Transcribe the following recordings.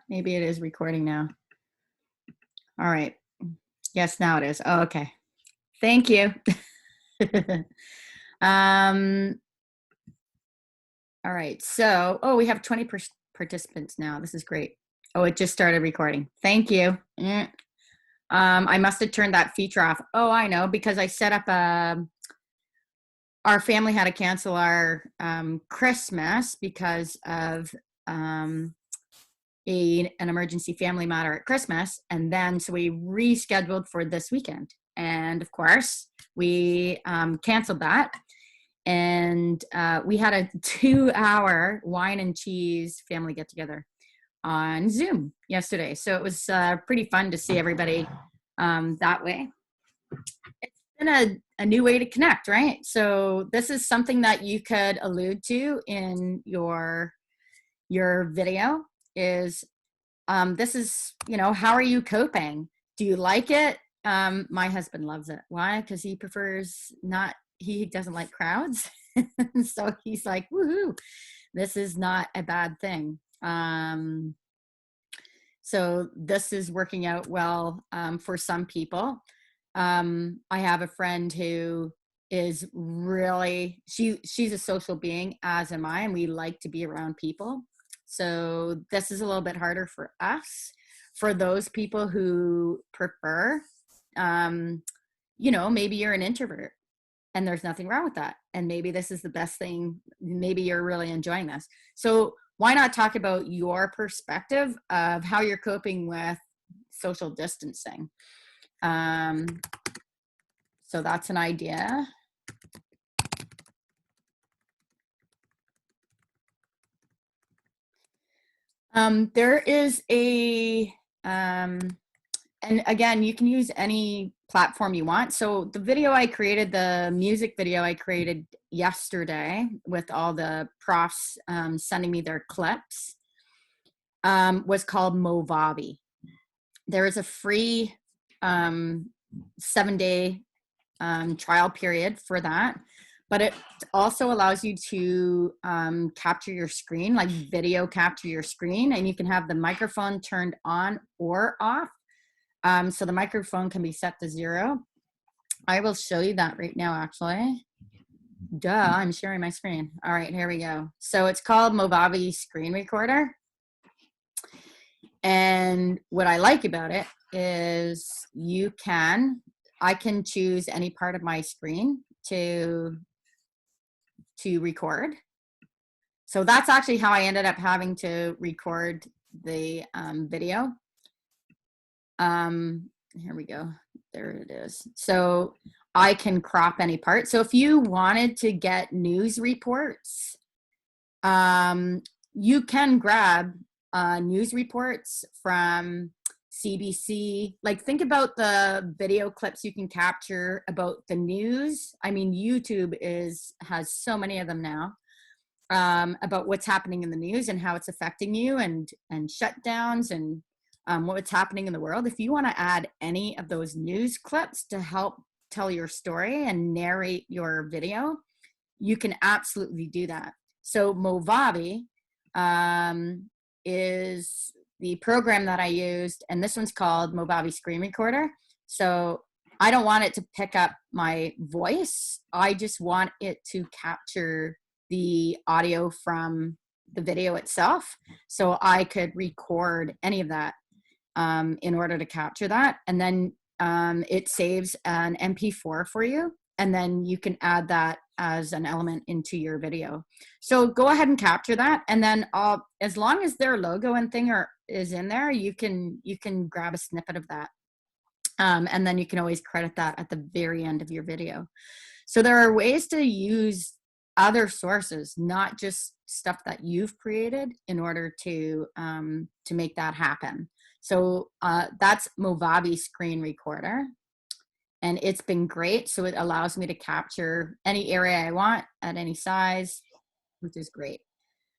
Maybe it is recording now. All right. Yes, now it is. Oh, okay. Thank you. um, all right. So, oh, we have 20 participants now. This is great. Oh, it just started recording. Thank you. I must have turned that feature off. Oh, I know, because I set up our family had to cancel our Christmas because of an emergency family matter at Christmas. And then so we rescheduled for this weekend. And of course, we canceled that. And we had a 2-hour wine and cheese family get together on Zoom yesterday. So it was pretty fun to see everybody that way. It's been a new way to connect, right? So this is something that you could allude to in your video is this is, how are you coping? Do you like it? My husband loves it. Why? Because he doesn't like crowds. So he's like, woohoo, this is not a bad thing. So this is working out well for some people. I have a friend who is really, she's a social being, as am I, and we like to be around people. So this is a little bit harder for us. For those people who prefer, maybe you're an introvert and there's nothing wrong with that. And maybe this is the best thing. Maybe you're really enjoying this. So why not talk about your perspective of how you're coping with social distancing? So that's an idea. There is and again, you can use any platform you want. So the video I created, the music video I created yesterday with all the profs sending me their clips, was called Movavi. There is a free 7-day trial period for that, but it also allows you to capture your screen, like video capture your screen, and you can have the microphone turned on or off. So the microphone can be set to 0. I will show you that right now, actually. Duh, I'm sharing my screen. All right, here we go. So it's called Movavi Screen Recorder. And what I like about it is I can choose any part of my screen to record. So that's actually how I ended up having to record the video. Here we go. There it is. So I can crop any part. So if you wanted to get news reports, you can grab news reports from CBC. Like, think about the video clips you can capture about the news. I mean, YouTube has so many of them now, about what's happening in the news and how it's affecting you, and shutdowns and what's happening in the world. If you want to add any of those news clips to help tell your story and narrate your video, you can absolutely do that. So Movavi is the program that I used, and this one's called Movavi Screen Recorder. So I don't want it to pick up my voice. I just want it to capture the audio from the video itself. So I could record any of that in order to capture that. And then it saves an MP4 for you. And then you can add that as an element into your video. So go ahead and capture that. And then as long as their logo and thing is in there, you can grab a snippet of that. And then you can always credit that at the very end of your video. So there are ways to use other sources, not just stuff that you've created, in order to make that happen. So that's Movavi Screen Recorder. And it's been great. So it allows me to capture any area I want at any size, which is great.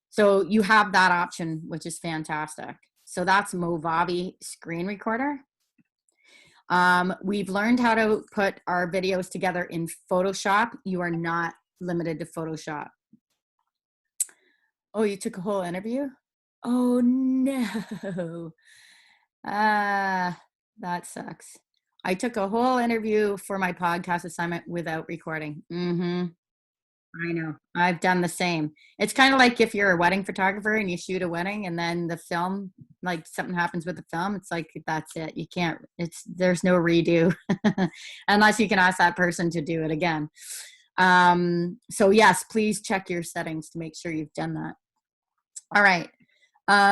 So you have that option, which is fantastic. So that's Movavi Screen Recorder. We've learned how to put our videos together in Photoshop. You are not limited to Photoshop. Oh, you took a whole interview? Oh no. That sucks. I took a whole interview for my podcast assignment without recording. I know. I've done the same. It's kind of like if you're a wedding photographer and you shoot a wedding and then the film, like something happens with the film, it's like that's it. You can't, there's no redo unless you can ask that person to do it again. So yes, please check your settings to make sure you've done that. All right. I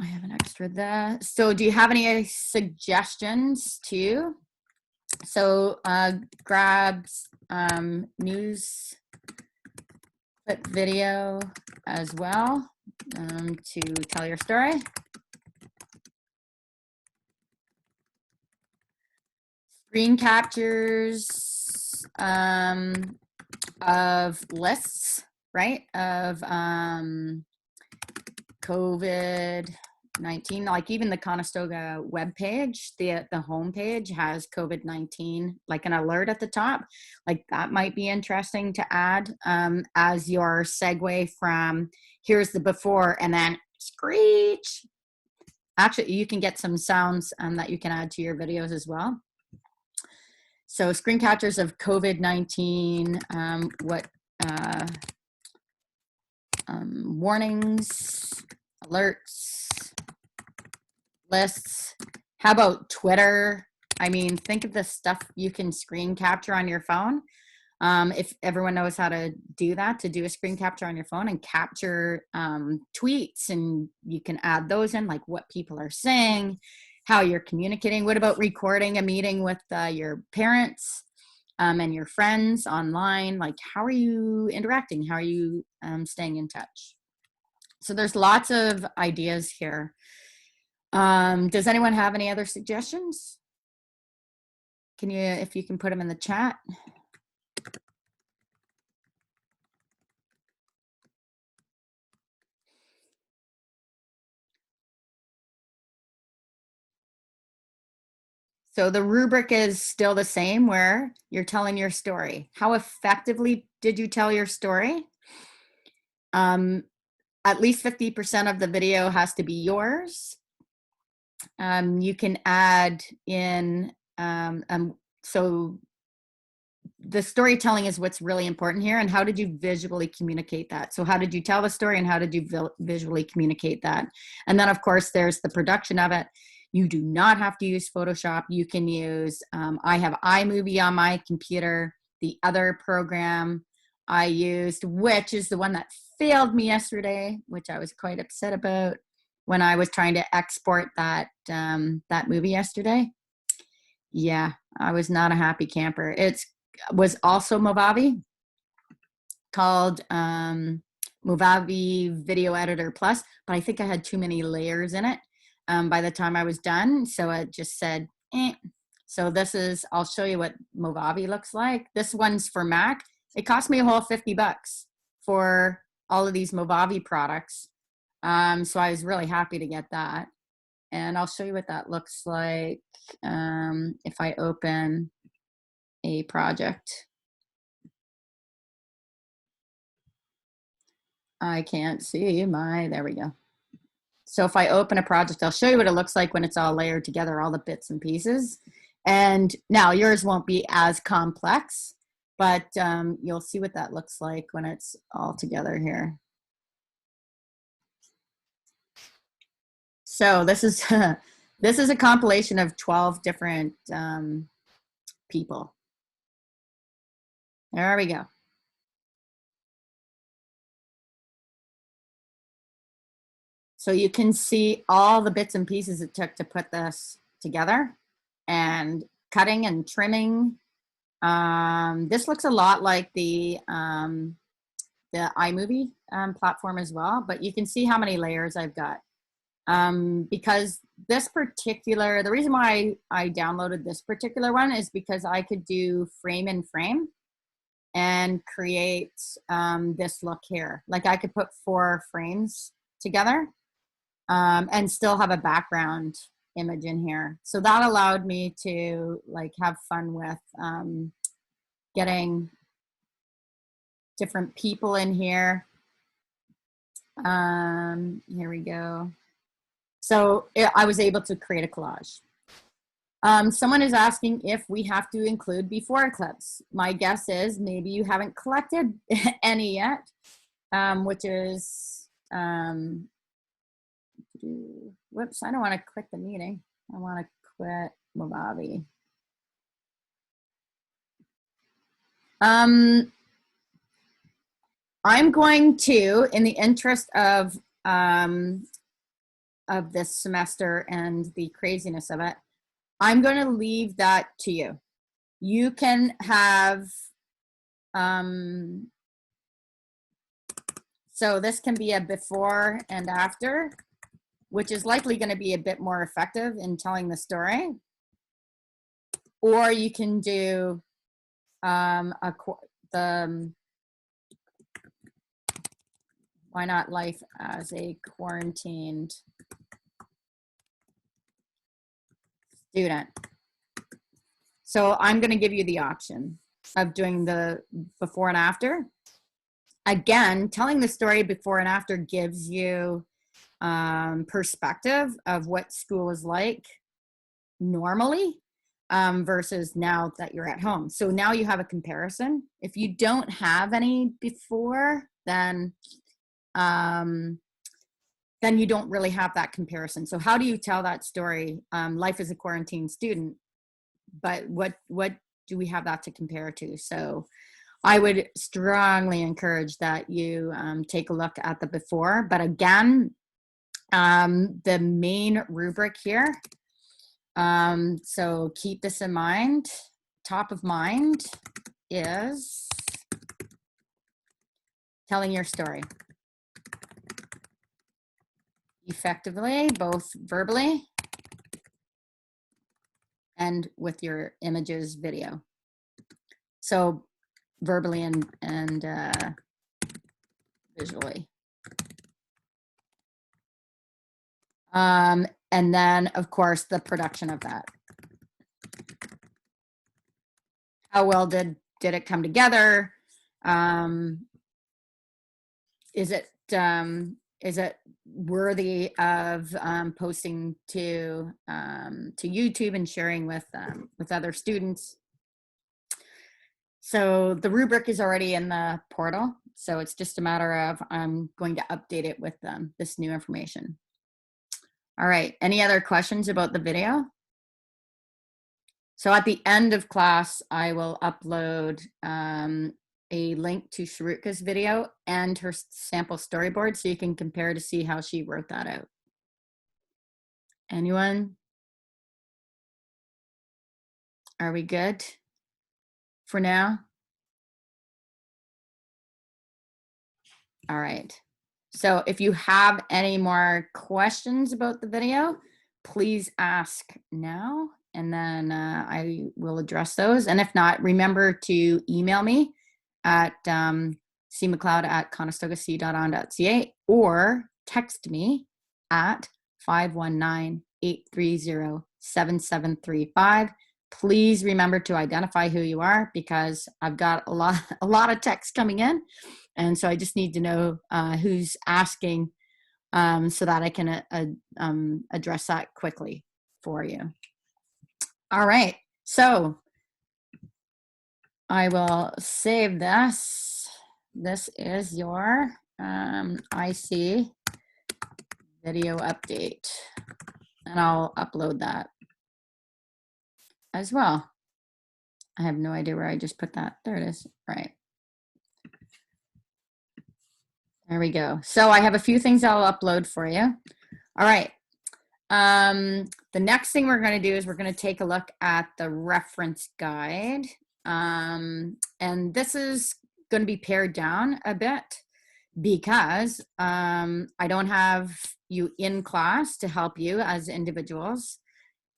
have an extra there. So do you have any suggestions too? So grab news clip video as well to tell your story. Screen captures of lists, right? Of COVID-19, like even the Conestoga webpage, the homepage has COVID-19, like an alert at the top. Like that might be interesting to add as your segue from here's the before and then screech. Actually, you can get some sounds that you can add to your videos as well. So screen captures of COVID-19, warnings, alerts, lists. How about Twitter? I mean, think of the stuff you can screen capture on your phone. If everyone knows how to do that, to do a screen capture on your phone and capture tweets, and you can add those in, like what people are saying, how you're communicating. What about recording a meeting with your parents and your friends online? Like, how are you interacting? How are you staying in touch? So there's lots of ideas here. Does anyone have any other suggestions? Can you, if you can put them in the chat? So the rubric is still the same, where you're telling your story. How effectively did you tell your story? At least 50% of the video has to be yours. You can add in, so the storytelling is what's really important here. And how did you visually communicate that? So how did you tell the story and how did you visually communicate that? And then of course there's the production of it. You do not have to use Photoshop. You can use, I have iMovie on my computer. The other program I used, which is the one that failed me yesterday, which I was quite upset about when I was trying to export that, that movie yesterday. Yeah, I was not a happy camper. It was also Movavi, called Movavi Video Editor Plus, but I think I had too many layers in it by the time I was done. So it just said, eh. So this is, I'll show you what Movavi looks like. This one's for Mac. It cost me a whole $50 for all of these Movavi products. So I was really happy to get that. And I'll show you what that looks like if I open a project. I can't see my, there we go. So if I open a project, I'll show you what it looks like when it's all layered together, all the bits and pieces. And now yours won't be as complex, but you'll see what that looks like when it's all together here. So this is this is a compilation of 12 different people. There we go. So you can see all the bits and pieces it took to put this together, and cutting and trimming. This looks a lot like the iMovie platform as well, but you can see how many layers I've got. Because this particular, the reason why I downloaded this particular one is because I could do frame in frame and create this look here. Like I could put 4 frames together and still have a background image in here. So that allowed me to like have fun with getting different people in here. Here we go. So I was able to create a collage. Someone is asking if we have to include before clips. My guess is maybe you haven't collected any yet, which is, whoops, I don't want to quit the meeting. I want to quit Movavi. I'm going to, in the interest of this semester and the craziness of it, I'm going to leave that to you. You can have, so this can be a before and after, which is likely going to be a bit more effective in telling the story. Or you can do why not life as a quarantined student. So I'm going to give you the option of doing the before and after. Again, telling the story before and after gives you perspective of what school is like normally versus now that you're at home. So now you have a comparison. If you don't have any before, then you don't really have that comparison. So how do you tell that story? Life as a quarantine student, but what do we have that to compare to? So I would strongly encourage that you take a look at the before. But again, the main rubric here, so keep this in mind, top of mind is telling your story effectively, both verbally and with your images, video. So verbally and visually. And then, of course, the production of that. How well did it come together? Is it worthy of posting to YouTube and sharing with other students? So the rubric is already in the portal, so it's just a matter of I'm going to update it with this new information. All right, any other questions about the video? So at the end of class, I will upload a link to Sharutka's video and her sample storyboard so you can compare to see how she wrote that out. Anyone? Are we good for now? All right. So if you have any more questions about the video, please ask now, and then I will address those. And if not, remember to email me at cmcleod@conestogac.on.ca or text me at 519-830-7735. Please remember to identify who you are because I've got a lot of text coming in. And so I just need to know who's asking so that I can address that quickly for you. All right, so I will save this. This is your IC video update, and I'll upload that as well. I have no idea where I just put that. There it is. Right. There we go. So I have a few things I'll upload for you. All right. The next thing we're going to do is we're going to take a look at the reference guide. And this is going to be pared down a bit because I don't have you in class to help you as individuals.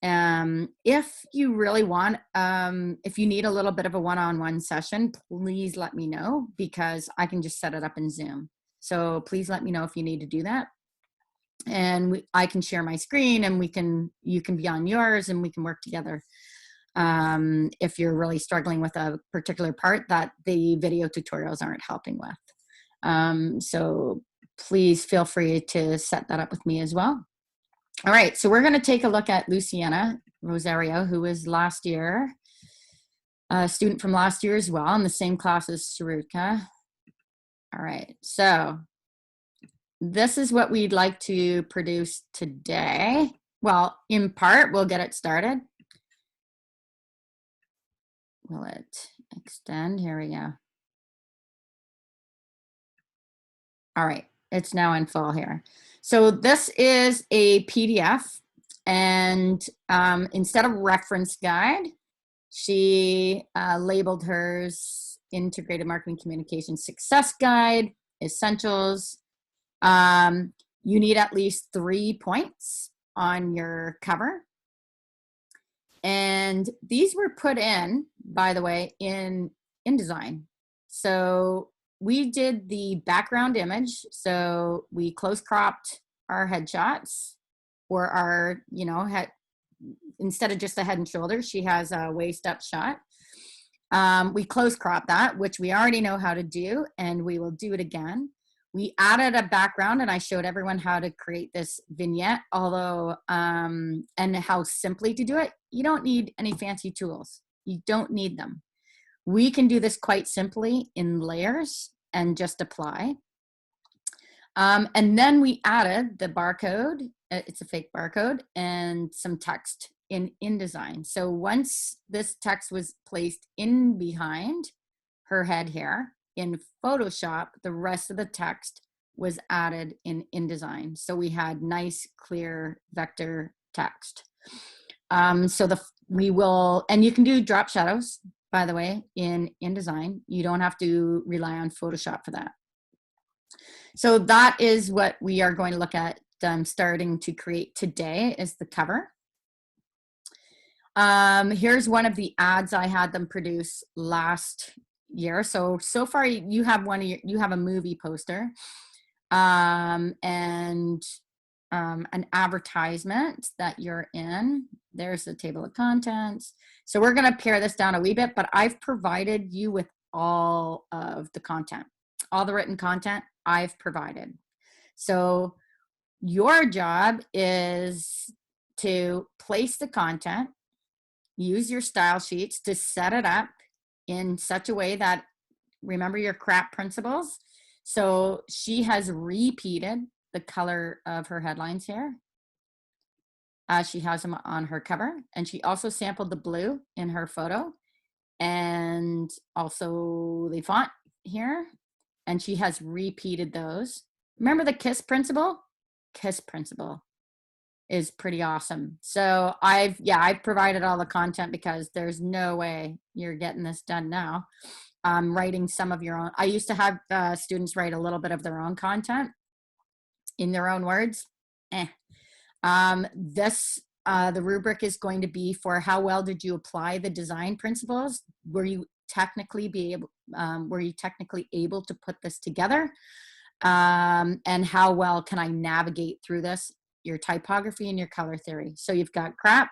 If you really want, if you need a little bit of a one-on-one session, please let me know because I can just set it up in Zoom. So please let me know if you need to do that. And I can share my screen and you can be on yours and we can work together. If you're really struggling with a particular part that the video tutorials aren't helping with. So please feel free to set that up with me as well. All right, so we're going to take a look at Luciana Rosario, who was last year, a student from last year as well, in the same class as Saruka. All right, so this is what we'd like to produce today. Well, in part, we'll get it started. Will it extend? Here we go. All right, it's now in full here. So this is a PDF, and instead of reference guide, she labeled hers Integrated Marketing Communication Success Guide, Essentials. You need at least 3 points on your cover. And these were put in, by the way, in InDesign. So we did the background image. So we close cropped our headshots, or our, you know, head, instead of just the head and shoulders, she has a waist up shot. We close crop that, which we already know how to do, and we will do it again. We added a background, and I showed everyone how to create this vignette, although, and how simply to do it. You don't need any fancy tools. You don't need them. We can do this quite simply in layers and just apply. And then we added the barcode. It's a fake barcode and some text in InDesign. So once this text was placed in behind her head here in Photoshop, the rest of the text was added in InDesign. So we had nice, clear vector text. So we will, and you can do drop shadows, by the way, in InDesign. You don't have to rely on Photoshop for that. So that is what we are going to look at starting to create today, is the cover. Here's one of the ads I had them produce last year. So far you have you have a movie poster, and an advertisement that you're in. There's the table of contents. So we're going to pare this down a wee bit, but I've provided you with all of the content, all the written content I've provided. So your job is to place the content, use your style sheets to set it up in such a way that, remember your crap principles. So she has repeated the color of her headlines here. She has them on her cover, and she also sampled the blue in her photo, and also the font here, and she has repeated those. Remember the KISS principle? KISS principle is pretty awesome. So I've provided all the content, because there's no way you're getting this done now. Writing some of your own. I used to have students write a little bit of their own content in their own words. The rubric is going to be for how well did you apply the design principles? Were you technically able to put this together? And how well can I navigate through this? Your typography and your color theory. So you've got crap,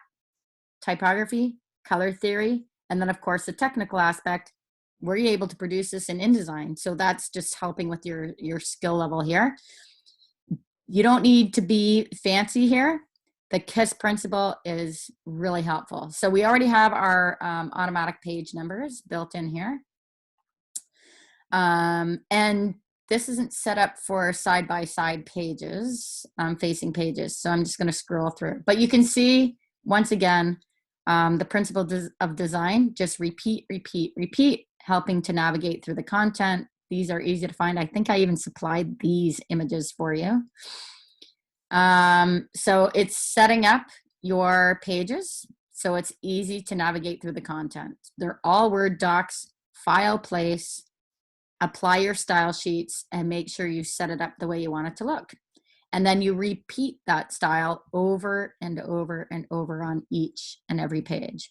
typography, color theory, and then of course the technical aspect. Were you able to produce this in InDesign? So that's just helping with your skill level here. You don't need to be fancy here. The KISS principle is really helpful. So we already have our automatic page numbers built in here. And this isn't set up for side-by-side pages, facing pages. So I'm just going to scroll through. But you can see, once again, the principle of design, just repeat, repeat, repeat, helping to navigate through the content. These are easy to find. I think I even supplied these images for you. So it's setting up your pages so it's easy to navigate through the content. They're all Word docs, file place, apply your style sheets, and make sure you set it up the way you want it to look. And then you repeat that style over and over and over on each and every page.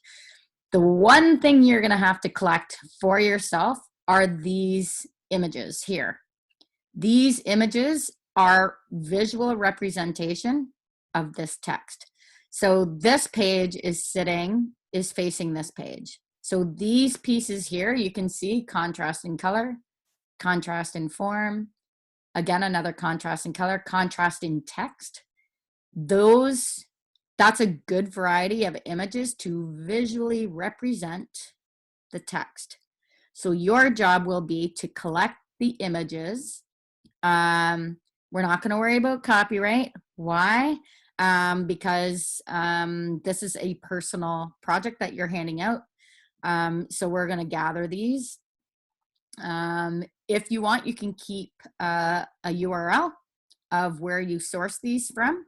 The one thing you're going to have to collect for yourself are these images here. These images are visual representation of this text. So this page is facing this page. So these pieces here, you can see contrast in color, contrast in form, again, another contrast in color, contrast in text. That's a good variety of images to visually represent the text. So your job will be to collect the images. We're not going to worry about copyright. Why? Because this is a personal project that you're handing out. So we're going to gather these. If you want, you can keep a URL of where you source these from,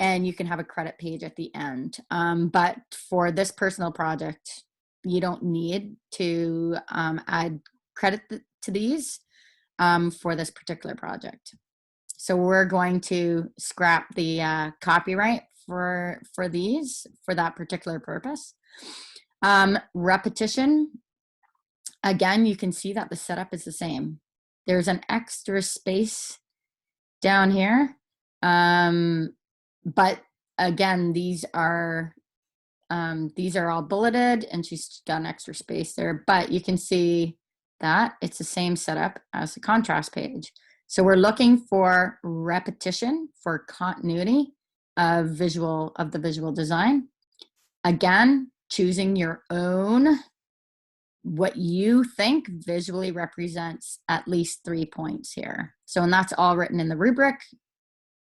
and you can have a credit page at the end. But for this personal project, you don't need to add credit to these for this particular project. So we're going to scrap the copyright for these, for that particular purpose. Repetition, again, you can see that the setup is the same. There's an extra space down here. But again, these are all bulleted, and she's got an extra space there, but you can see that it's the same setup as the contrast page. So we're looking for repetition for continuity of the visual design. Again, choosing your own, what you think visually represents at least 3 points here. So, and that's all written in the rubric.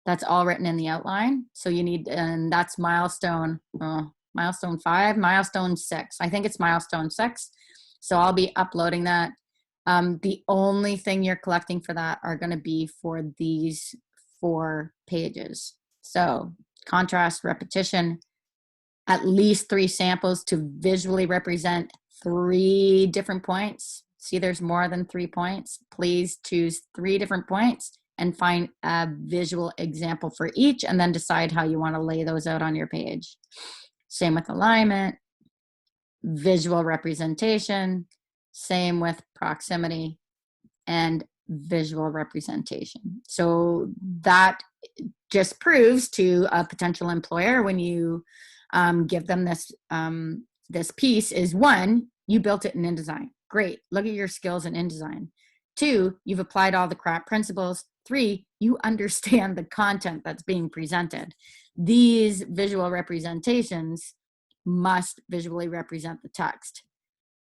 That's all written in the outline. So you need, and that's milestone 5, milestone 6. I think it's milestone 6. So I'll be uploading that. The only thing you're collecting for that are going to be for these 4 pages. So contrast, repetition, at least 3 samples to visually represent 3 different points. See, there's more than 3 points. Please choose 3 different points and find a visual example for each, and then decide how you want to lay those out on your page. Same with alignment, visual representation, same with proximity and visual representation. So that just proves to a potential employer, when you give them this, this piece, is 1, you built it in InDesign. Great, look at your skills in InDesign. 2, you've applied all the CRAP principles. 3, you understand the content that's being presented. These visual representations must visually represent the text.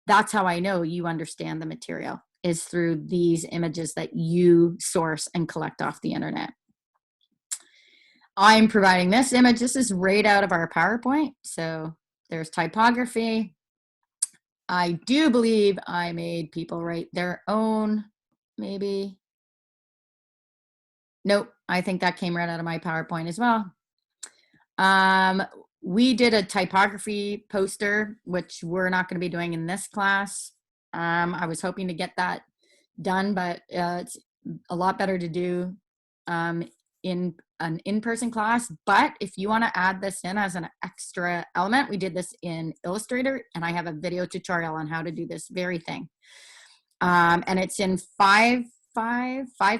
That's how I know you understand the material, is through these images that you source and collect off the internet. I'm providing this image. This is right out of our PowerPoint. So there's typography. I do believe I made people write their own, maybe. Nope, I think that came right out of my PowerPoint as well. We did a typography poster, which we're not going to be doing in this class. I was hoping to get that done, but it's a lot better to do in an in-person class. But if you want to add this in as an extra element, we did this in Illustrator, and I have a video tutorial on how to do this very thing. And it's in five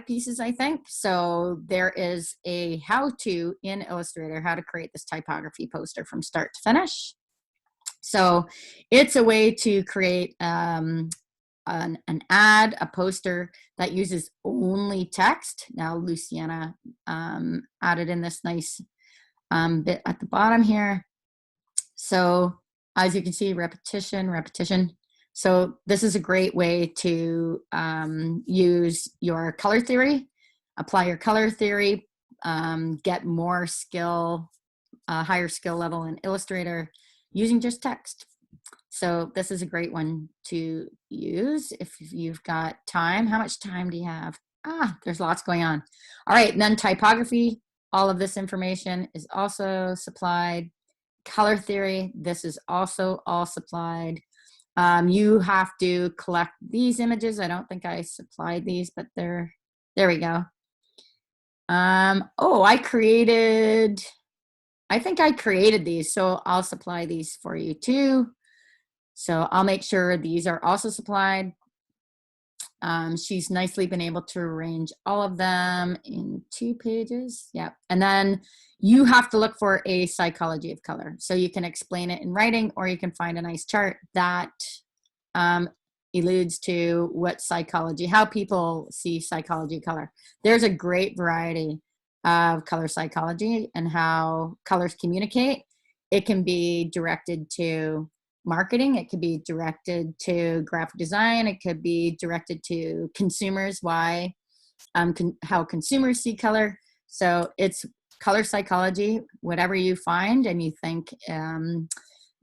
pieces, I think. So there is a how-to in Illustrator, how to create this typography poster from start to finish. So it's a way to create an ad, a poster that uses only text. Now Luciana added in this nice bit at the bottom here. So as you can see, repetition. So this is a great way to use your color theory, apply your color theory, get more skill, higher skill level in Illustrator using just text. So this is a great one to use if you've got time. How much time do you have? There's lots going on. All right, and then typography, all of this information is also supplied. Color theory, this is also all supplied. You have to collect these images. I don't think I supplied these, but there we go. I think I created these, so I'll supply these for you too. So I'll make sure these are also supplied. She's nicely been able to arrange all of them in 2 pages. Yep. And then you have to look for a psychology of color. So you can explain it in writing, or you can find a nice chart that alludes to what psychology, how people see psychology color. There's a great variety of color psychology and how colors communicate. It can be directed to marketing. It could be directed to graphic design. It could be directed to consumers, why, how consumers see color. So it's color psychology, whatever you find and you think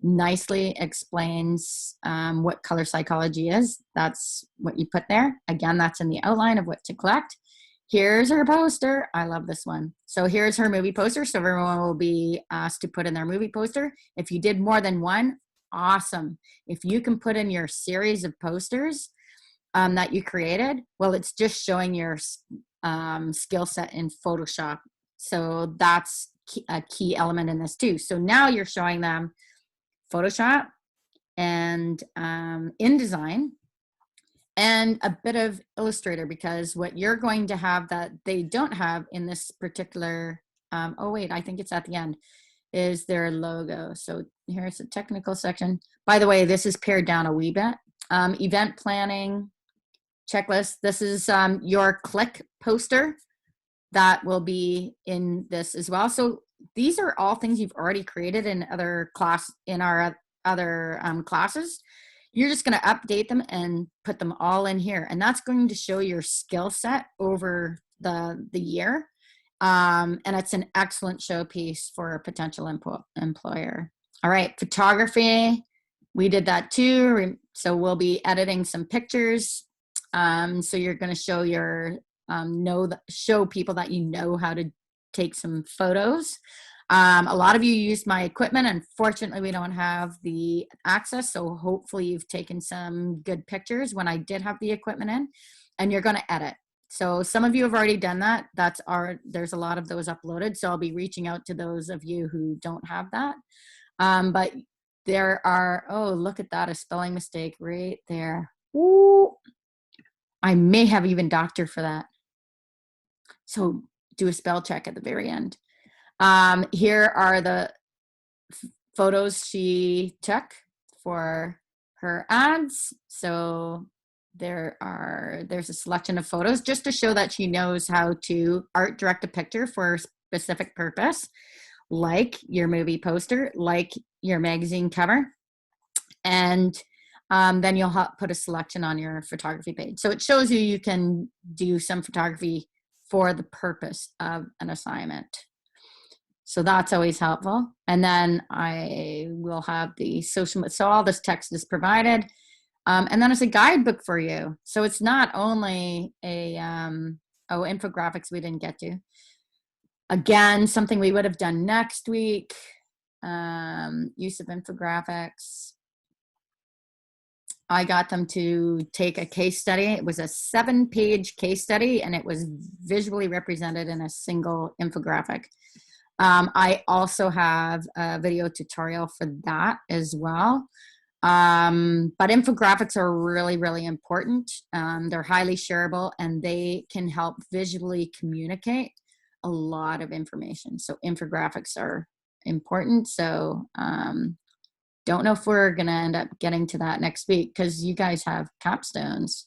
nicely explains what color psychology is. That's what you put there. Again, that's in the outline of what to collect. Here's her poster. I love this one. So here's her movie poster. So everyone will be asked to put in their movie poster. If you did more than one, awesome. If you can put in your series of posters that you created, well, it's just showing your skill set in Photoshop. So that's a key element in this too. So now you're showing them Photoshop and InDesign and a bit of Illustrator, because what you're going to have that they don't have in this particular, oh wait, I think it's at the end, is their logo. So here's the technical section. By the way, this is pared down a wee bit. Event planning, checklist. This is your click poster that will be in this as well. So these are all things you've already created in other class, in our other classes. You're just going to update them and put them all in here. And that's going to show your skill set over the year. And it's an excellent showpiece for a potential employer. All right, photography. We did that too. So we'll be editing some pictures. So you're going to show your, show people that you know how to take some photos. A lot of you used my equipment. Unfortunately, we don't have the access. So hopefully you've taken some good pictures when I did have the equipment in, and you're going to edit. So some of you have already done that. There's a lot of those uploaded. So I'll be reaching out to those of you who don't have that. But there are, oh, look at that, a spelling mistake right there. Ooh, I may have even doctored for that. So do a spell check at the very end. Here are the photos she took for her ads. So there's a selection of photos just to show that she knows how to art direct a picture for a specific purpose, like your movie poster, like your magazine cover. And then you'll put a selection on your photography page. So it shows you can do some photography for the purpose of an assignment. So that's always helpful. And then I will have the social, so all this text is provided. And then it's a guidebook for you. So it's not only a, infographics we didn't get to. Again, something we would have done next week, use of infographics. I got them to take a case study. It was a 7-page case study, and it was visually represented in a single infographic. I also have a video tutorial for that as well. But infographics are really, really important. They're highly shareable, and they can help visually communicate a lot of information. So infographics are important. So don't know if we're going to end up getting to that next week because you guys have capstones.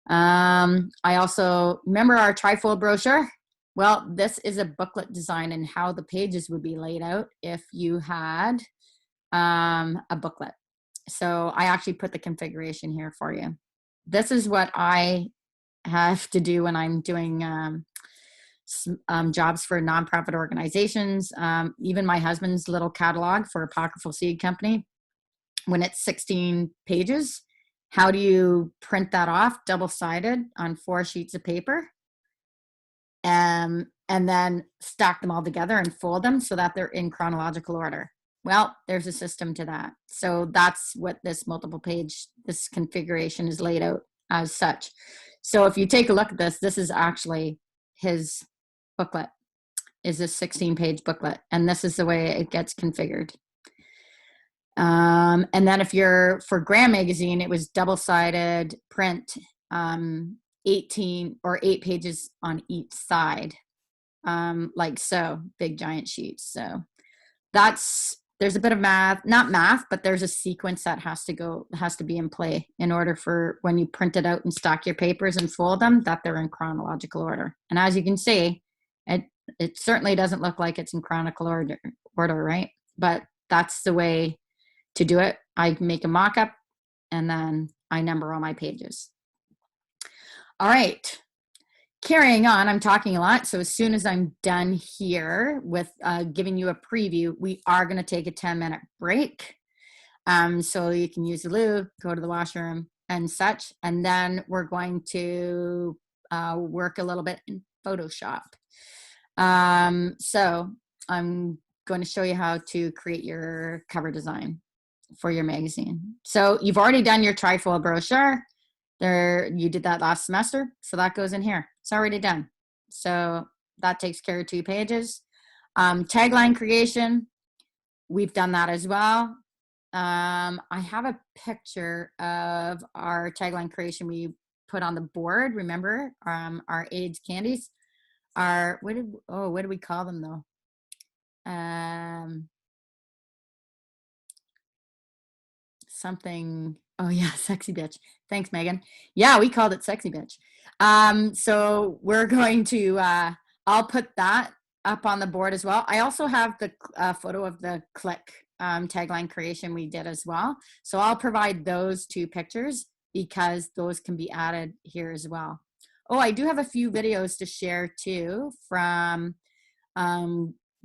I also remember our trifold brochure. Well, this is a booklet design and how the pages would be laid out if you had a booklet. So I actually put the configuration here for you. This is what I have to do when I'm doing jobs for nonprofit organizations. Even my husband's little catalog for Apocryphal Seed Company, when it's 16 pages, how do you print that off double-sided on 4 sheets of paper? And then stack them all together and fold them so that they're in chronological order. Well, there's a system to that. So that's what this multiple page, this configuration is laid out as such. So if you take a look at this, this is actually his booklet, is a 16-page booklet. And this is the way it gets configured. And then if you're for Graham Magazine, it was double-sided print, 18 or 8 pages on each side, like so, big giant sheets. So that's there's a bit of math, not math, but there's a sequence that has to be in play in order for when you print it out and stack your papers and fold them, that they're in chronological order. And as you can see, it certainly doesn't look like it's in chronological order, right? But that's the way to do it. I make a mock-up and then I number all my pages. All right. Carrying on, I'm talking a lot, so as soon as I'm done here with giving you a preview, we are going to take a 10-minute break. So you can use the loo, go to the washroom and such, and then we're going to work a little bit in Photoshop. So I'm going to show you how to create your cover design for your magazine. So you've already done your trifold brochure. There, you did that last semester, so that goes in here. It's already done. So that takes care of 2 pages. Tagline creation, we've done that as well. I have a picture of our tagline creation we put on the board. Remember, our AIDS candies. What do we call them though? Something. Oh yeah, sexy bitch. Thanks, Megan. Yeah, we called it sexy bitch. So we're going to, I'll put that up on the board as well. I also have the photo of the click tagline creation we did as well. So I'll provide those 2 pictures because those can be added here as well. Oh, I do have a few videos to share too from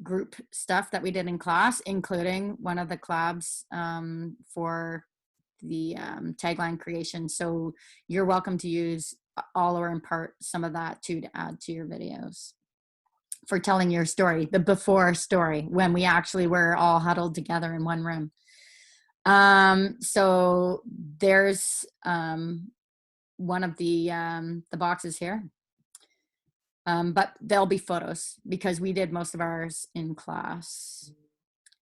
group stuff that we did in class, including one of the collabs for the tagline creation. So you're welcome to use all or in part some of that too to add to your videos for telling your story, the before story, when we actually were all huddled together in one room. So there's one of the boxes here. But there'll be photos because we did most of ours in class.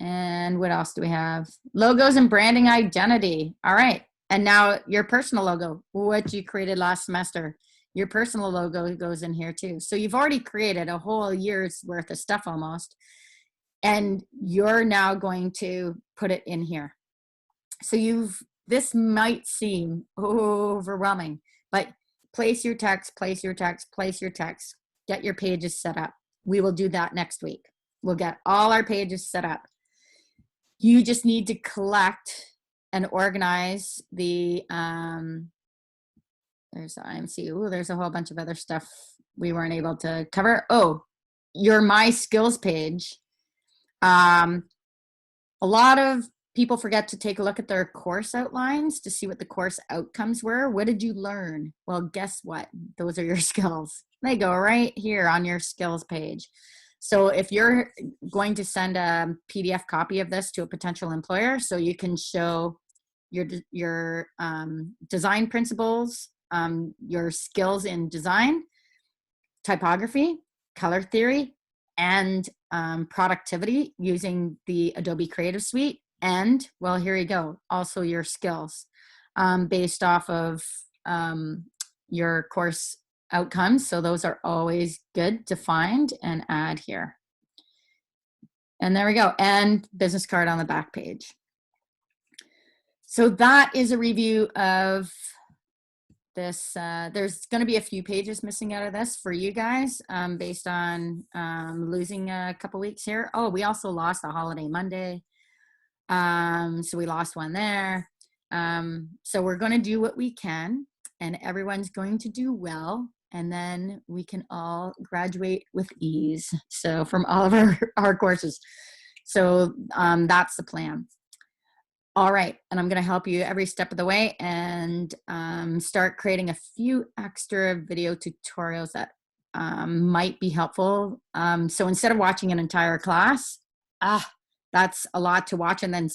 And what else do we have? Logos and branding identity. All right. And now your personal logo, what you created last semester, your personal logo goes in here too. So you've already created a whole year's worth of stuff almost. And you're now going to put it in here. So this might seem overwhelming, but place your text, place your text, place your text. Get your pages set up. We will do that next week. We'll get all our pages set up. You just need to collect and organize the, there's the IMC. Ooh, there's a whole bunch of other stuff we weren't able to cover. Oh, your My Skills page. A lot of people forget to take a look at their course outlines to see what the course outcomes were. What did you learn? Well, guess what? Those are your skills. They go right here on your skills page. So if you're going to send a PDF copy of this to a potential employer, so you can show your design principles, your skills in design, typography, color theory, and productivity using the Adobe Creative Suite. And, well, here you go, also your skills based off of your course outcomes. So those are always good to find and add here. And there we go. And business card on the back page. So that is a review of this. There's going to be a few pages missing out of this for you guys based on losing a couple weeks here. Oh, we also lost a holiday Monday. So we lost one there. So we're going to do what we can and everyone's going to do well. And then we can all graduate with ease. So from all of our courses. So that's the plan. All right. And I'm going to help you every step of the way and start creating a few extra video tutorials that might be helpful. So instead of watching an entire class, that's a lot to watch and then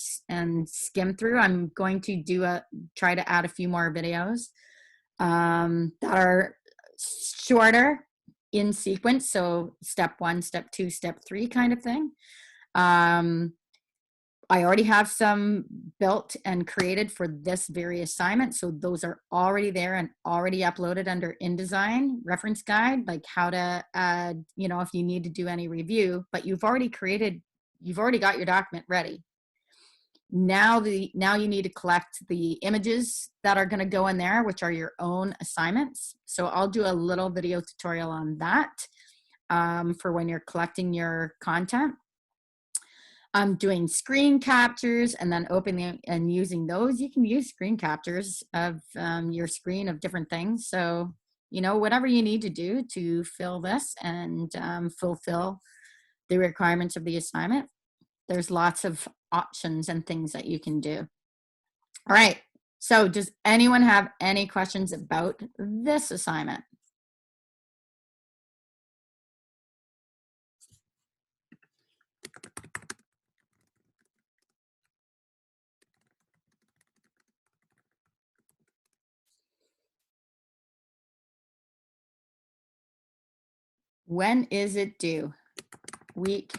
skim through. I'm going to try to add a few more videos that are shorter in sequence. So step 1, step 2, step 3 kind of thing. I already have some built and created for this very assignment. So those are already there and already uploaded under inDesign reference guide, like how to add, if you need to do any review, but you've already got your document ready. Now you need to collect the images that are going to go in there, which are your own assignments. So I'll do a little video tutorial on that for when you're collecting your content. Doing screen captures and then opening and using those. You can use screen captures of your screen of different things. So, you know, whatever you need to do to fill this and fulfill the requirements of the assignment, there's lots of options and things that you can do. All right. So does anyone have any questions about this assignment? When is it due? Week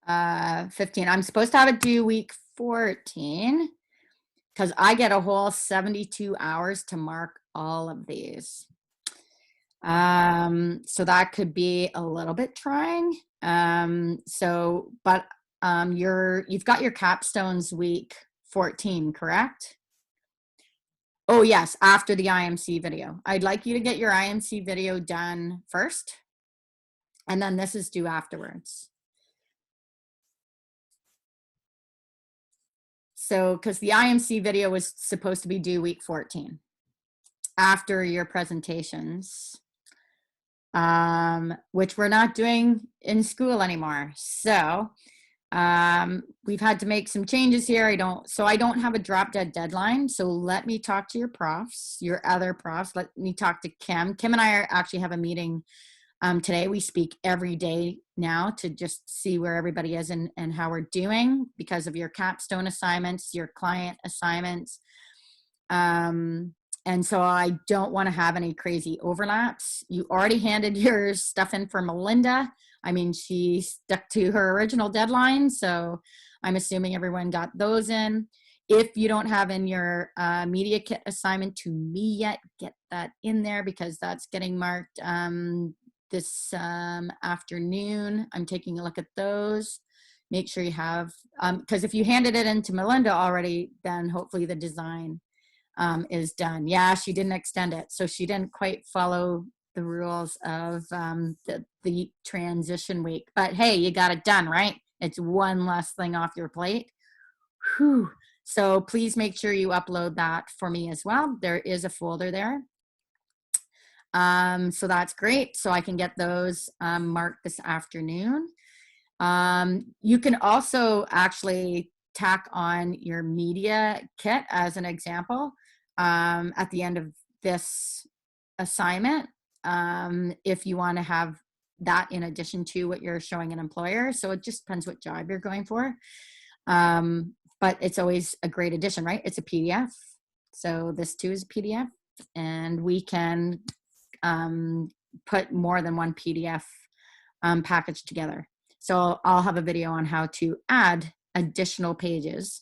15. I'm supposed to have it due week 14 because I get a whole 72 hours to mark all of these. So that could be a little bit trying. But you've got your capstones week 14, correct? Oh yes, after the IMC video. I'd like you to get your IMC video done first, and then this is due afterwards. So, because the IMC video was supposed to be due week 14 after your presentations, which we're not doing in school anymore. So we've had to make some changes here. I don't have a drop dead deadline. So let me talk to your profs, your other profs. Let me talk to Kim. Kim and I actually have a meeting today. We speak every day now to just see where everybody is and how we're doing because of your capstone assignments, your client assignments. And so I don't want to have any crazy overlaps. You already handed your stuff in for Melinda. I mean, she stuck to her original deadline, so I'm assuming everyone got those in. If you don't have in your media kit assignment to me yet, get that in there because that's getting marked this afternoon. I'm taking a look at those. Make sure you have, because if you handed it in to Melinda already, then hopefully the design is done. Yeah, she didn't extend it. So she didn't quite follow the rules of the transition week. But hey, you got it done, right? It's one less thing off your plate. Whew. So please make sure you upload that for me as well. There is a folder there. So that's great. So I can get those marked this afternoon. You can also actually tack on your media kit as an example at the end of this assignment if you want to have that in addition to what you're showing an employer. So it just depends what job you're going for. But it's always a great addition, right? It's a PDF. So this too is a PDF, and we can put more than one PDF package together. So I'll have a video on how to add additional pages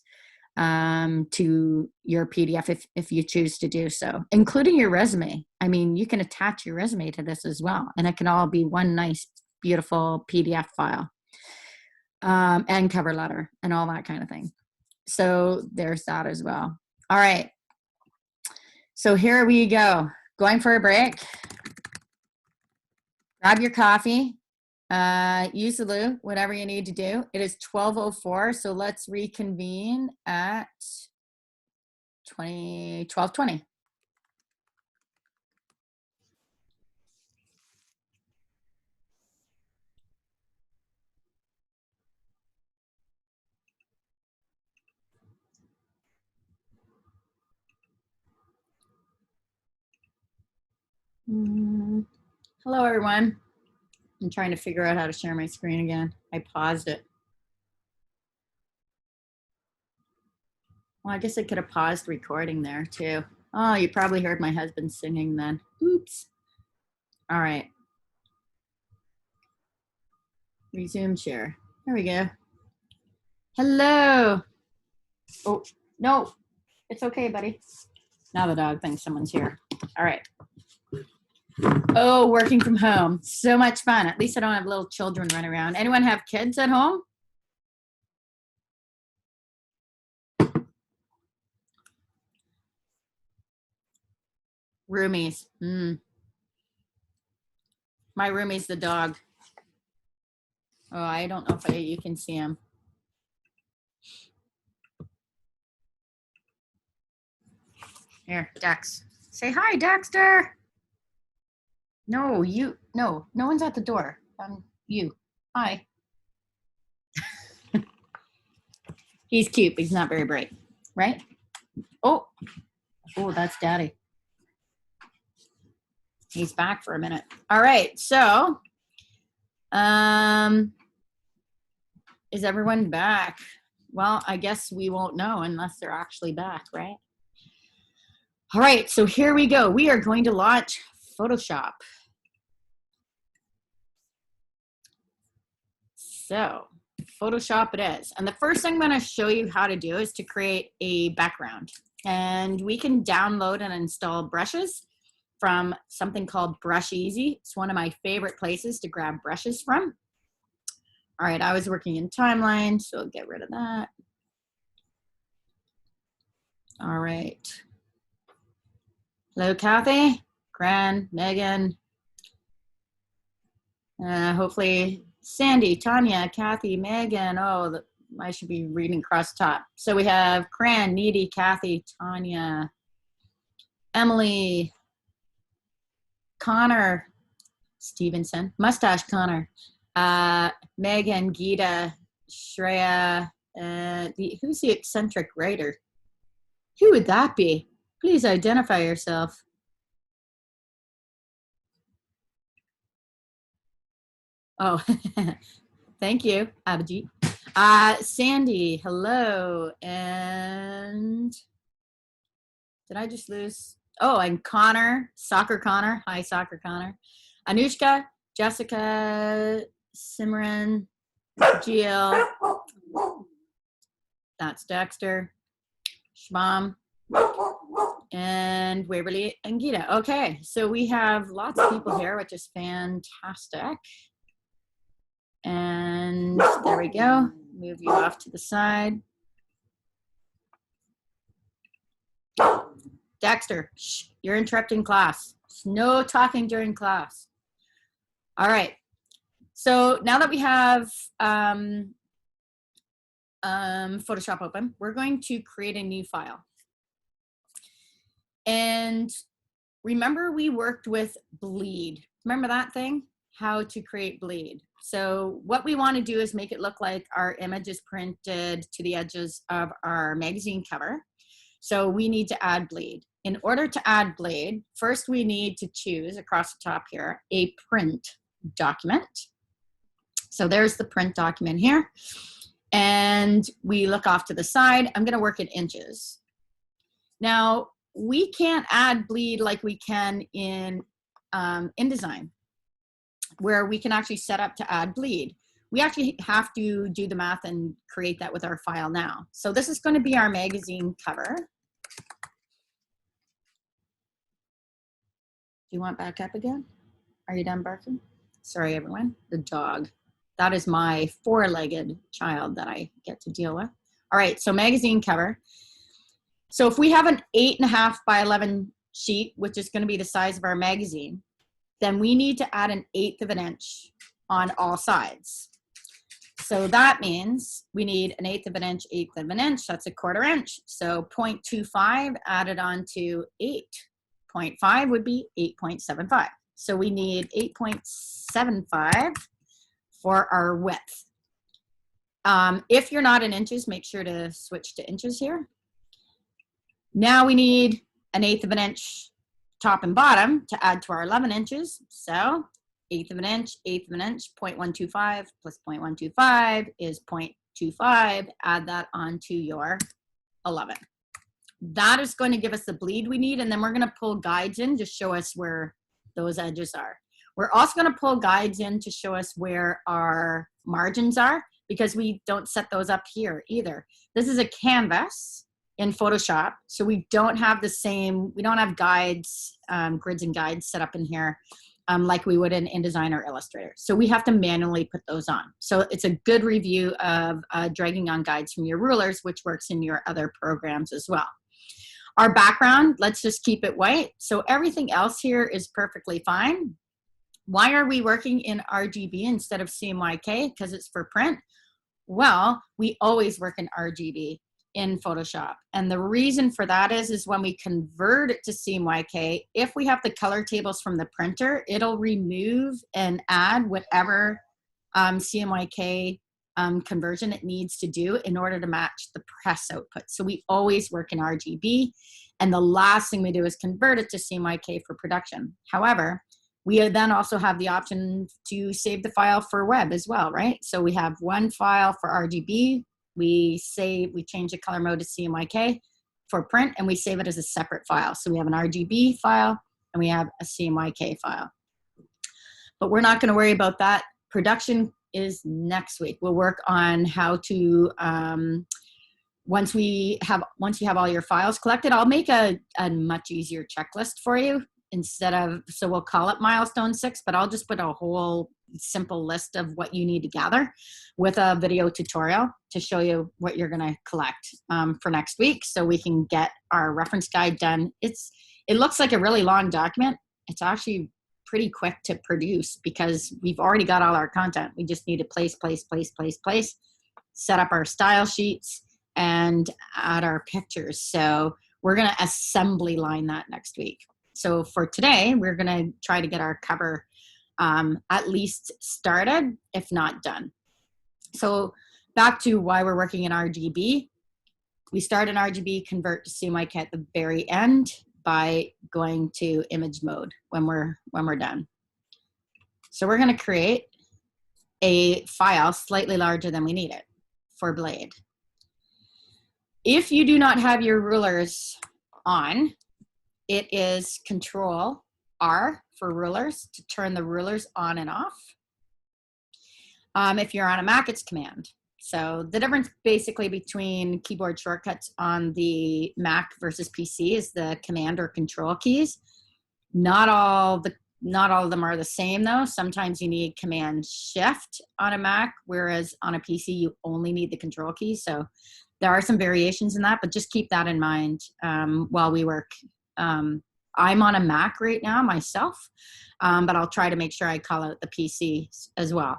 to your PDF if you choose to do so, including your resume. I mean, you can attach your resume to this as well, and it can all be one nice, beautiful PDF file and cover letter and all that kind of thing. So there's that as well. All right. So here we go. Going for a break. Grab your coffee. Use the loo, whatever you need to do. It is 12:04, so let's reconvene at 12:20. Hello, everyone. I'm trying to figure out how to share my screen again. I paused it. Well, I guess I could have paused recording there too. Oh, you probably heard my husband singing then. Oops. All right. Resume share. There we go. Hello. Oh, no. It's okay, buddy. Now the dog thinks someone's here. All right. Oh, working from home. So much fun. At least I don't have little children running around. Anyone have kids at home? Roomies. My roomie's the dog. Oh, I don't know if you can see him. Here, Dex. Say hi, Dexter. No, no one's at the door. You. Hi. He's cute, but he's not very bright, right? Oh, that's Daddy. He's back for a minute. All right, so, is everyone back? Well, I guess we won't know unless they're actually back, right? All right, so here we go. We are going to launch Photoshop. So Photoshop it is. And the first thing I'm going to show you how to do is to create a background. And we can download and install brushes from something called Brush Easy. It's one of my favorite places to grab brushes from. All right, I was working in Timeline, so get rid of that. All right. Hello, Kathy, Gran, Megan. Hopefully Sandy, Tanya, Kathy, Megan. Oh, I should be reading across the top. So we have Cran, Needy, Kathy, Tanya, Emily, Connor, Stevenson, Mustache Connor, Megan, Geeta, Shreya, who's the eccentric writer? Who would that be? Please identify yourself. Oh, thank you, Abhijit. Sandy, hello. And did I just lose? Oh, and Connor, Soccer Connor. Hi, Soccer Connor. Anushka, Jessica, Simran, Jill. That's Dexter, Shmam, and Waverly and Geeta. Okay, so we have lots of people here, which is fantastic. And there we go. Move you off to the side. Dexter, shh, you're interrupting class. No talking during class. All right. So now that we have Photoshop open, we're going to create a new file. And remember, we worked with bleed. Remember that thing? How to create bleed. So what we want to do is make it look like our image is printed to the edges of our magazine cover. So we need to add bleed. In order to add bleed, first we need to choose across the top here a print document. So there's the print document here. And we look off to the side. I'm going to work in inches. Now, we can't add bleed like we can in InDesign, where we can actually set up to add bleed. We actually have to do the math and create that with our file now. So this is going to be our magazine cover. Do you want back up again? Are you done barking? Sorry, everyone. The dog. That is my four-legged child that I get to deal with. All right, so magazine cover. So if we have an 8.5 by 11 sheet, which is going to be the size of our magazine, then we need to add 1/8 of an inch on all sides. So that means we need 1/8 of an inch, 1/8 of an inch. That's 1/4 inch. So 0.25 added on to 8.5 would be 8.75. So we need 8.75 for our width. If you're not in inches, make sure to switch to inches here. Now we need 1/8 of an inch top and bottom to add to our 11 inches. So 1/8 of an inch, 1/8 of an inch, 0.125 plus 0.125 is 0.25. Add that onto your 11. That is going to give us the bleed we need, and then we're going to pull guides in to show us where those edges are. We're also going to pull guides in to show us where our margins are, because we don't set those up here either. This is a canvas in Photoshop, so we don't have the same, we don't have guides, grids and guides set up in here like we would in InDesign or Illustrator. So we have to manually put those on. So it's a good review of dragging on guides from your rulers, which works in your other programs as well. Our background, let's just keep it white. So everything else here is perfectly fine. Why are we working in RGB instead of CMYK? Because it's for print. Well, we always work in RGB in Photoshop. And the reason for that is when we convert it to CMYK, if we have the color tables from the printer, it'll remove and add whatever CMYK conversion it needs to do in order to match the press output. So we always work in RGB. And the last thing we do is convert it to CMYK for production. However, we then also have the option to save the file for web as well, right? So we have one file for RGB. We change the color mode to CMYK for print, and we save it as a separate file. So we have an RGB file and we have a CMYK file. But we're not going to worry about that. Production is next week. We'll work on how to, once you have all your files collected, I'll make a much easier checklist for you. So we'll call it milestone 6, but I'll just put a whole simple list of what you need to gather with a video tutorial to show you what you're going to collect for next week, so we can get our reference guide done. It looks like a really long document. It's actually pretty quick to produce because we've already got all our content. We just need to place, set up our style sheets, and add our pictures. So we're going to assembly line that next week. So for today, we're going to try to get our cover at least started, if not done. So back to why we're working in RGB. We start in RGB, convert to CMYK at the very end by going to image mode when we're done. So we're going to create a file slightly larger than we need it for Blade. If you do not have your rulers on, it is Control R for rulers to turn the rulers on and off. If you're on a Mac, it's Command. So the difference basically between keyboard shortcuts on the Mac versus PC is the Command or Control keys. Not all of them are the same though. Sometimes you need Command Shift on a Mac, whereas on a PC you only need the Control key. So there are some variations in that, but just keep that in mind while we work. I'm on a Mac right now myself, but I'll try to make sure I call out the PC as well.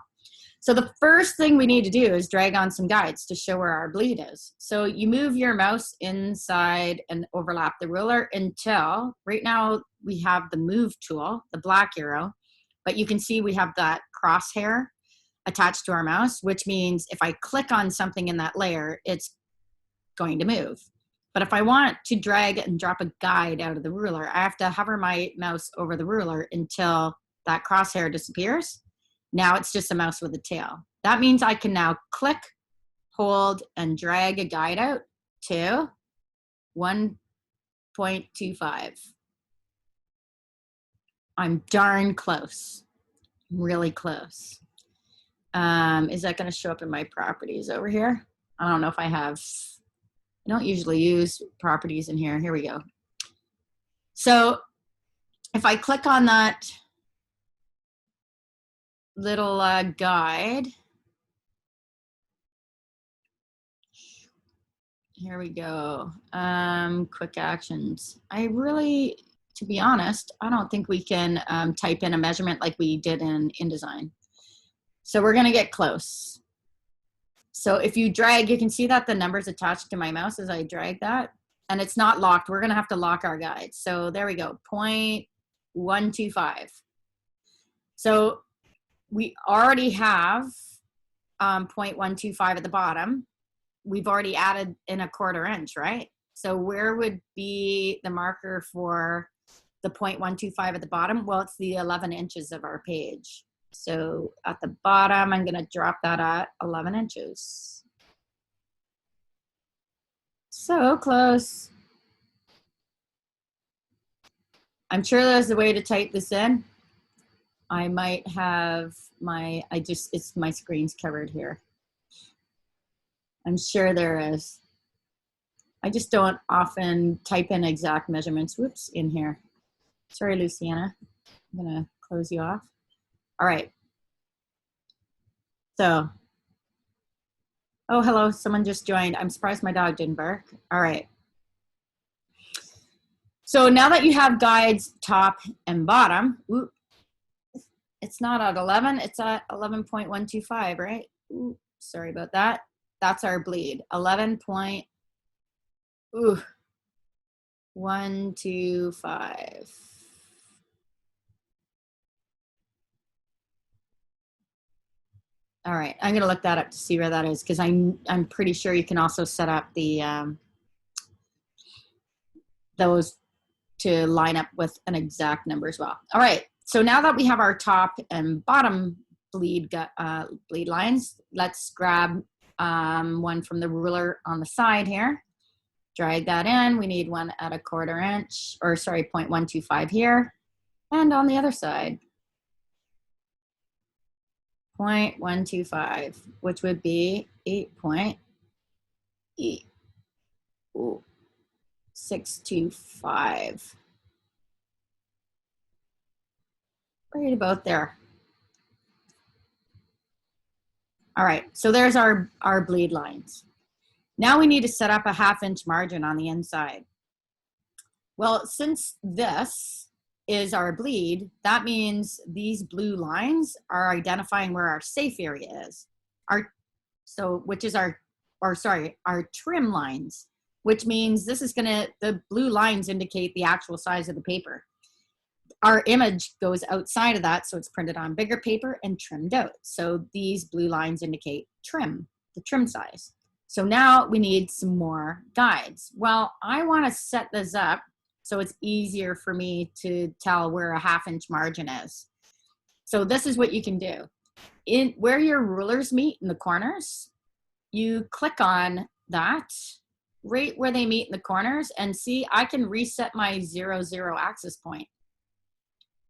So the first thing we need to do is drag on some guides to show where our bleed is. So you move your mouse inside and overlap the ruler until, right now we have the move tool, the black arrow, but you can see we have that crosshair attached to our mouse, which means if I click on something in that layer, it's going to move. But if I want to drag and drop a guide out of the ruler, I have to hover my mouse over the ruler until that crosshair disappears. Now it's just a mouse with a tail. That means I can now click, hold, and drag a guide out to 1.25. I'm darn close, really close. Is that gonna show up in my properties over here? I don't know if I have. I don't usually use properties in here. Here we go. So if I click on that little guide, here we go. Quick actions. To be honest, I don't think we can type in a measurement like we did in InDesign. So we're gonna get close. So if you drag, you can see that the number's attached to my mouse as I drag that, and it's not locked. We're gonna have to lock our guide. So there we go, 0.125. So we already have 0.125 at the bottom. We've already added in 1/4 inch, right? So where would be the marker for the 0.125 at the bottom? Well, it's the 11 inches of our page. So at the bottom, I'm gonna drop that at 11 inches. So close. I'm sure there's a way to type this in. I might have my screen's covered here. I'm sure there is. I just don't often type in exact measurements, in here. Sorry, Luciana. I'm gonna close you off. All right. So, oh, hello, someone just joined. I'm surprised my dog didn't bark. All right. So now that you have guides top and bottom, ooh, it's not at 11, it's at 11.125, right? Ooh, sorry about that. That's our bleed, 11.125. All right, I'm gonna look that up to see where that is, because I'm pretty sure you can also set up the those to line up with an exact number as well. All right, so now that we have our top and bottom bleed lines, let's grab one from the ruler on the side here. Drag that in. We need one at 1/4 inch, or sorry, 0.125 here, and on the other side, 0.125, which would be 8.625. Right about there. All right, so there's our bleed lines. Now we need to set up a 1/2 inch margin on the inside. Well, since this is our bleed, that means these blue lines are identifying where our safe area is. Which is our trim lines, which means this is the blue lines indicate the actual size of the paper. Our image goes outside of that, so it's printed on bigger paper and trimmed out. So these blue lines indicate trim, the trim size. So now we need some more guides. Well, I want to set this up so it's easier for me to tell where a 1/2 inch margin is. So this is what you can do. In where your rulers meet in the corners, you click on that right where they meet in the corners, and see, I can reset my 0, 0 axis point.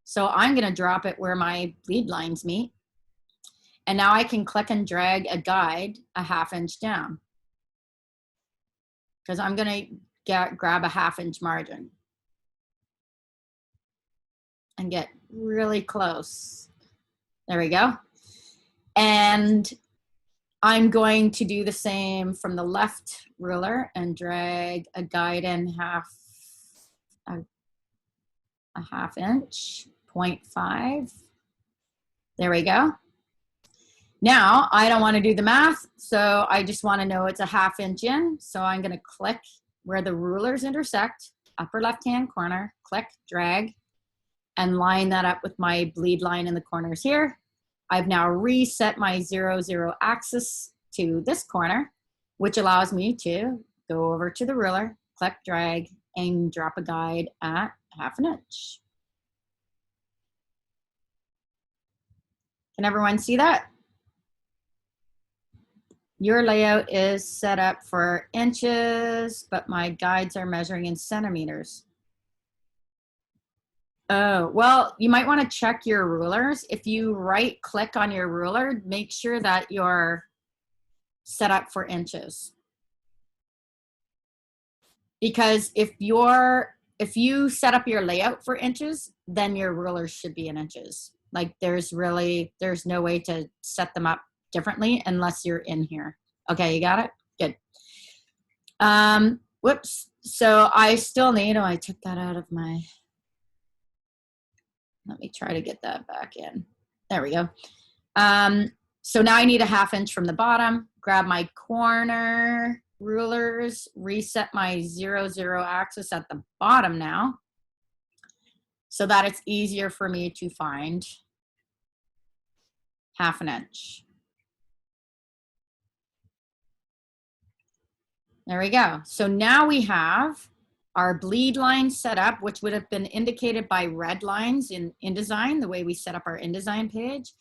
So I'm going to drop it where my bleed lines meet. And now I can click and drag a guide a 1/2 inch down, because I'm going to grab a 1/2 inch margin and get really close. There we go. And I'm going to do the same from the left ruler and drag a guide in a 1/2 inch, 0.5. There we go. Now I don't want to do the math, so I just want to know it's a 1/2 inch in. So I'm going to click where the rulers intersect, upper left-hand corner, click, drag, and line that up with my bleed line in the corners here. I've now reset my 0, 0 axis to this corner, which allows me to go over to the ruler, click, drag, and drop a guide at 1/2 inch. Can everyone see that? Your layout is set up for inches, but my guides are measuring in centimeters. Oh, well, you might want to check your rulers. If you right click on your ruler, make sure that you're set up for inches. Because if you set up your layout for inches, then your rulers should be in inches. Like there's no way to set them up differently unless you're in here. Okay, you got it? Good. Whoops. So I still need, I took that out of my, let me try to get that back in. There we go. So now I need a 1/2 inch from the bottom, grab my corner rulers, reset my 0, 0 axis at the bottom now, so that it's easier for me to find 1/2 inch. There we go. So now we have our bleed line set up, which would have been indicated by red lines in inDesign, the way we set up our inDesign page.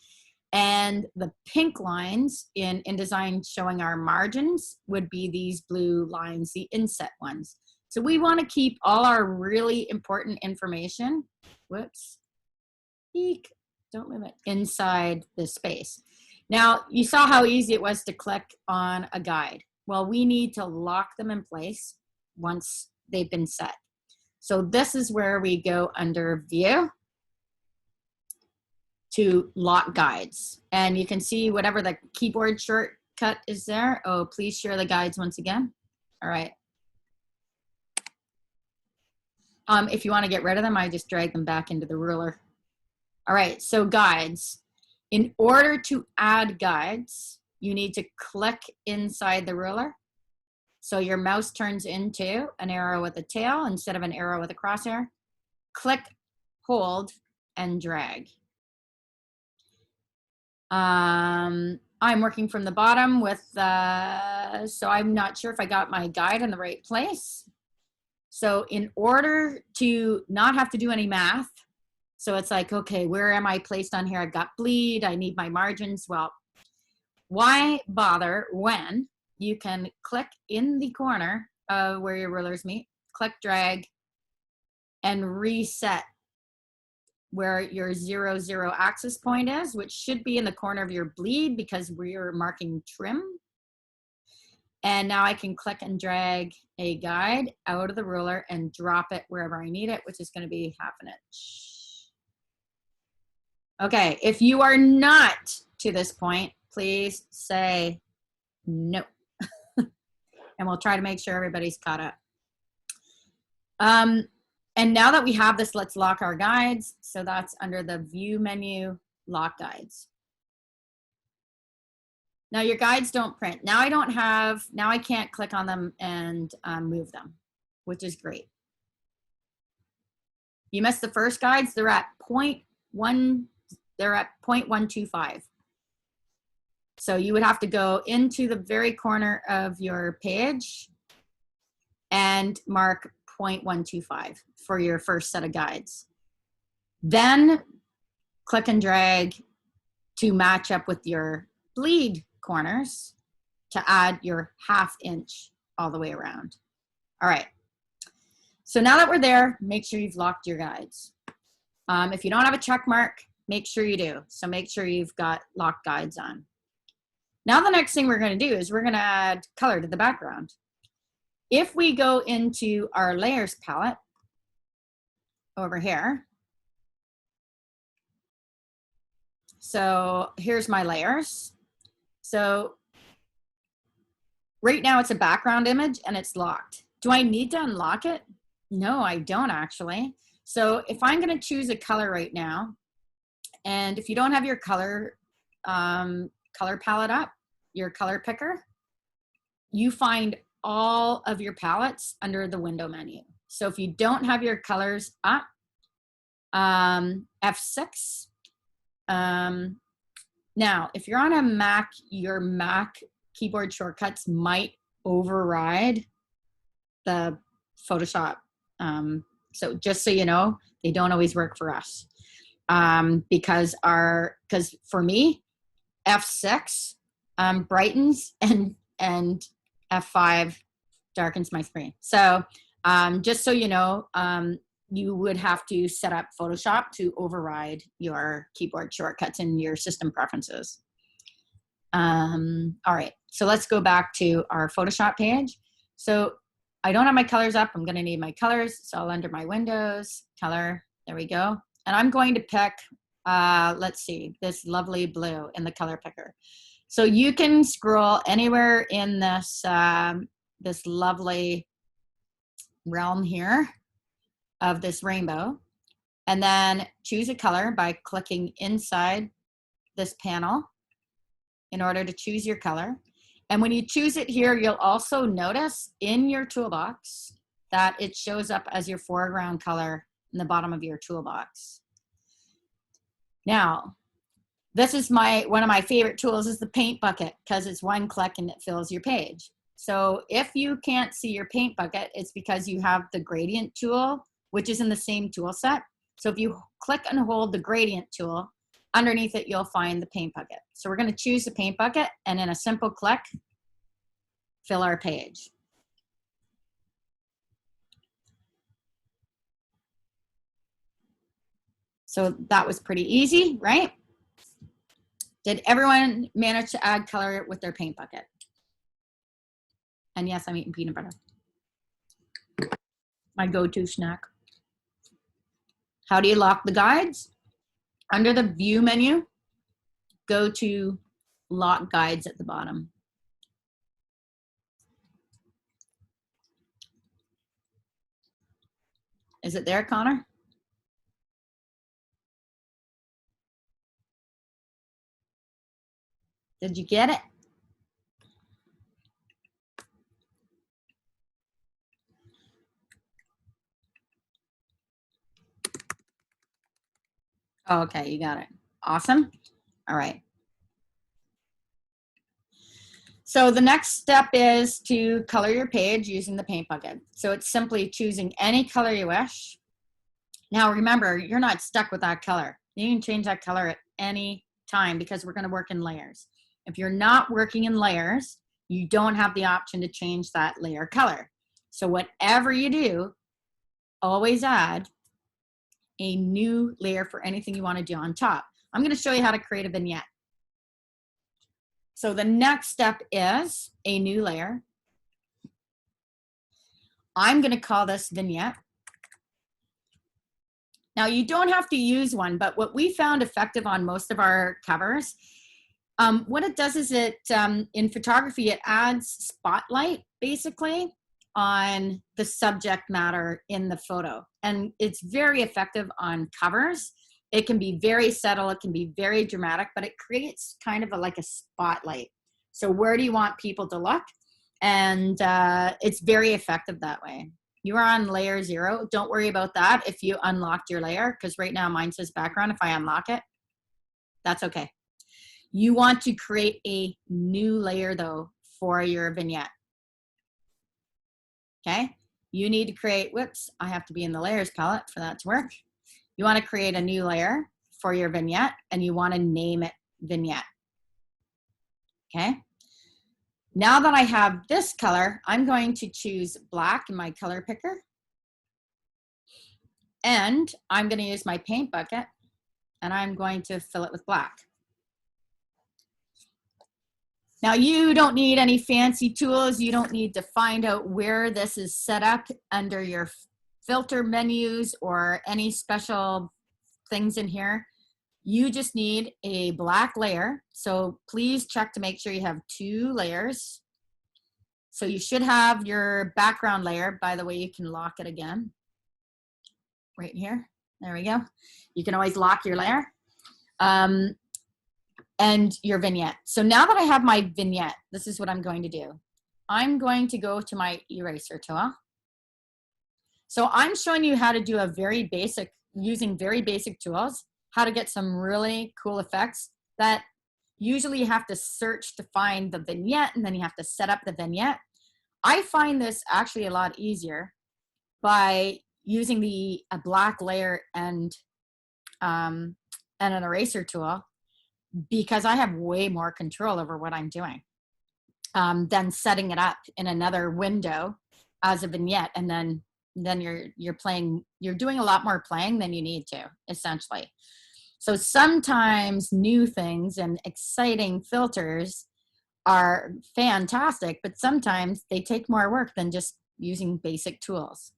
And the pink lines in inDesign showing our margins would be these blue lines, the inset ones. So we want to keep all our really important information, whoops, eek, don't move it, inside the space. Now, you saw how easy it was to click on a guide. Well, we need to lock them in place once they've been set. So this is where we go under View to lock guides. And you can see whatever the keyboard shortcut is there. Oh, please share the guides once again. All right. If you want to get rid of them, I just drag them back into the ruler. All right, so guides. In order to add guides, you need to click inside the ruler. So your mouse turns into an arrow with a tail instead of an arrow with a crosshair. Click, hold, and drag. I'm working from the bottom with, so I'm not sure if I got my guide in the right place. So in order to not have to do any math, so it's like, okay, where am I placed on here? I've got bleed, I need my margins. Well, why bother when you can click in the corner of where your rulers meet, click, drag, and reset where your 0, 0 axis point is, which should be in the corner of your bleed because we're marking trim. And now I can click and drag a guide out of the ruler and drop it wherever I need it, which is going to be 1/2 inch. Okay, if you are not to this point, please say no. And we'll try to make sure everybody's caught up. And now that we have this, let's lock our guides. So that's under the view menu, lock guides. Now your guides don't print. Now I can't click on them and move them, which is great. You missed the first guides. They're at 0.125. So you would have to go into the very corner of your page and mark 0.125 for your first set of guides. Then click and drag to match up with your bleed corners to add your 1/2 inch all the way around. All right. So now that we're there, make sure you've locked your guides. If you don't have a check mark, make sure you do. So make sure you've got locked guides on. Now the next thing we're going to do is we're going to add color to the background. If we go into our layers palette over here, so here's my layers. So right now it's a background image and it's locked. Do I need to unlock it? No, I don't actually. So if I'm going to choose a color right now, and if you don't have your color palette up, your color picker, you find all of your palettes under the window menu. So if you don't have your colors up, F6. Now, if you're on a Mac, your Mac keyboard shortcuts might override the Photoshop. So just so you know, they don't always work for us. Because for me, F6 brightens and F5 darkens my screen. So just so you know, you would have to set up Photoshop to override your keyboard shortcuts and your system preferences. All right, so let's go back to our Photoshop page. So I don't have my colors up. I'm gonna need my colors. So I'll enter my windows, color, there we go. And I'm going to pick, let's see, this lovely blue in the color picker. So you can scroll anywhere in this, this lovely realm here of this rainbow, and then choose a color by clicking inside this panel in order to choose your color. And when you choose it here, you'll also notice in your toolbox that it shows up as your foreground color in the bottom of your toolbox. Now, this is one of my favorite tools is the paint bucket, because it's one click and it fills your page. So if you can't see your paint bucket, it's because you have the gradient tool, which is in the same tool set. So if you click and hold the gradient tool, underneath it, you'll find the paint bucket. So we're going to choose the paint bucket, and in a simple click, fill our page. So that was pretty easy, right? Did everyone manage to add color with their paint bucket? And yes, I'm eating peanut butter. My go-to snack. How do you lock the guides? Under the view menu, go to lock guides at the bottom. Is it there, Connor? Did you get it? Oh, okay, you got it. Awesome. All right. So the next step is to color your page using the paint bucket. So it's simply choosing any color you wish. Now remember, you're not stuck with that color. You can change that color at any time because we're going to work in layers. If you're not working in layers, you don't have the option to change that layer color. So whatever you do, always add a new layer for anything you want to do on top. I'm going to show you how to create a vignette. So the next step is a new layer. I'm going to call this vignette. Now you don't have to use one, but what we found effective on most of our covers, what it does is it, in photography, it adds spotlight basically on the subject matter in the photo. And it's very effective on covers. It can be very subtle, it can be very dramatic, but it creates kind of like a spotlight. So where do you want people to look? And it's very effective that way. You are on layer 0. Don't worry about that if you unlocked your layer, because right now mine says background. If I unlock it, that's okay. You want to create a new layer though for your vignette. Okay, you need to create, whoops, I have to be in the layers palette for that to work. You want to create a new layer for your vignette and you want to name it vignette. Okay, now that I have this color, I'm going to choose black in my color picker. And I'm going to use my paint bucket and I'm going to fill it with black. Now you don't need any fancy tools. You don't need to find out where this is set up under your filter menus or any special things in here. You just need a black layer. So please check to make sure you have 2 layers. So you should have your background layer. By the way, you can lock it again. Right here. There we go. You can always lock your layer. And your vignette. So now that I have my vignette, this is what I'm going to do. I'm going to go to my eraser tool. So I'm showing you how to do a very basic, using very basic tools, how to get some really cool effects that usually you have to search to find the vignette and then you have to set up the vignette. I find this actually a lot easier by using a black layer and an eraser tool, because I have way more control over what I'm doing than setting it up in another window as a vignette. And then you're playing, you're doing a lot more playing than you need to, essentially. So sometimes new things and exciting filters are fantastic, but sometimes they take more work than just using basic tools.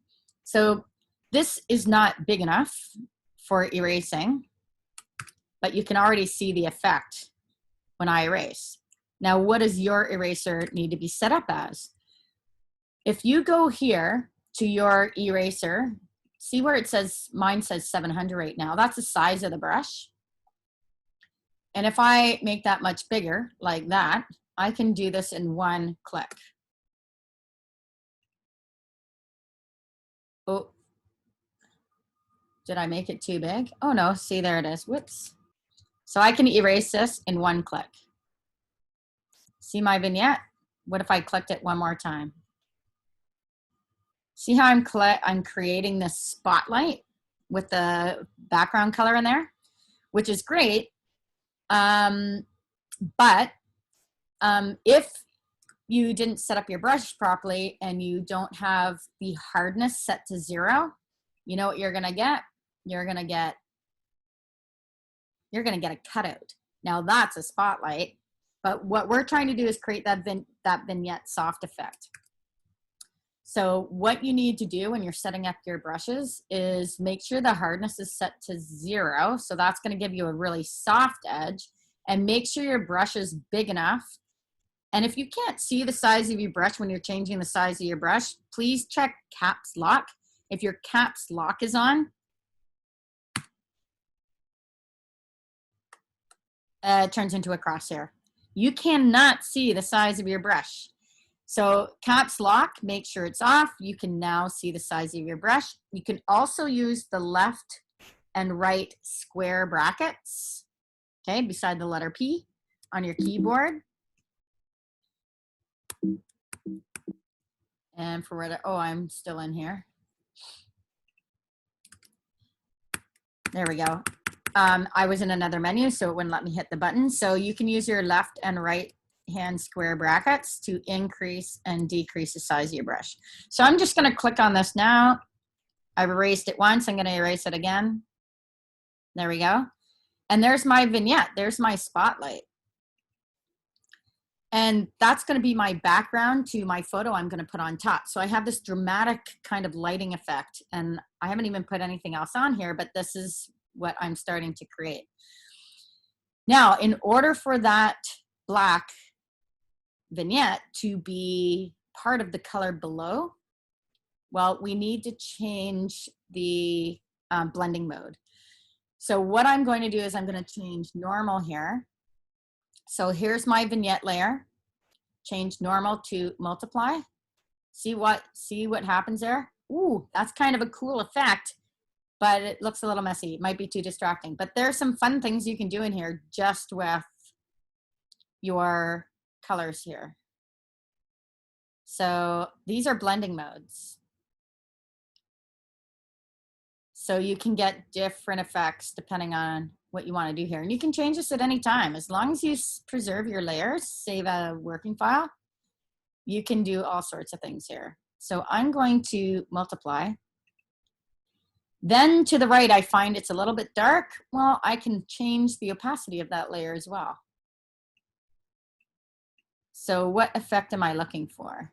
So this is not big enough for erasing, but you can already see the effect when I erase. Now, what does your eraser need to be set up as? If you go here to your eraser, see where it says, mine says 700 right now. That's the size of the brush. And if I make that much bigger, like that, I can do this in 1 click. Oh, did I make it too big? Oh no, see, there it is, whoops. So I can erase this in 1 click. See my vignette? What if I clicked it one more time? See how I'm creating this spotlight with the background color in there, which is great. But if you didn't set up your brush properly and you don't have the hardness set to 0, you know what you're gonna get? You're gonna get a cutout. Now that's a spotlight, but what we're trying to do is create that vignette soft effect. So what you need to do when you're setting up your brushes is make sure the hardness is set to 0. So that's going to give you a really soft edge, and make sure your brush is big enough. And if you can't see the size of your brush when you're changing the size of your brush, please check caps lock. if your caps lock is on, it turns into a crosshair. You cannot see the size of your brush. So caps lock, make sure it's off. You can now see the size of your brush. You can also use the left and right square brackets, okay, beside the letter P on your keyboard. And for where, oh, I'm still in here. There we go. I was in another menu, so it wouldn't let me hit the button. So you can use your left and right hand square brackets to increase and decrease the size of your brush. So I'm just gonna click on this now. I've erased it once, I'm gonna erase it again. There we go. And there's my vignette, there's my spotlight. And that's gonna be my background to my photo I'm gonna put on top. So I have this dramatic kind of lighting effect, and I haven't even put anything else on here, but this is what I'm starting to create. Now, in order for that black vignette to be part of the color below, well, we need to change the blending mode. So what I'm going to do is I'm going to change normal here. So here's my vignette layer. Change normal to multiply. See what happens there? Ooh, that's kind of a cool effect, but it looks a little messy. It might be too distracting, but there's some fun things you can do in here just with your colors here. So these are blending modes. So you can get different effects depending on what you want to do here. And you can change this at any time. As long as you preserve your layers, save a working file, you can do all sorts of things here. So I'm going to multiply. Then to the right, I find it's a little bit dark. Well, I can change the opacity of that layer as well. So what effect am I looking for?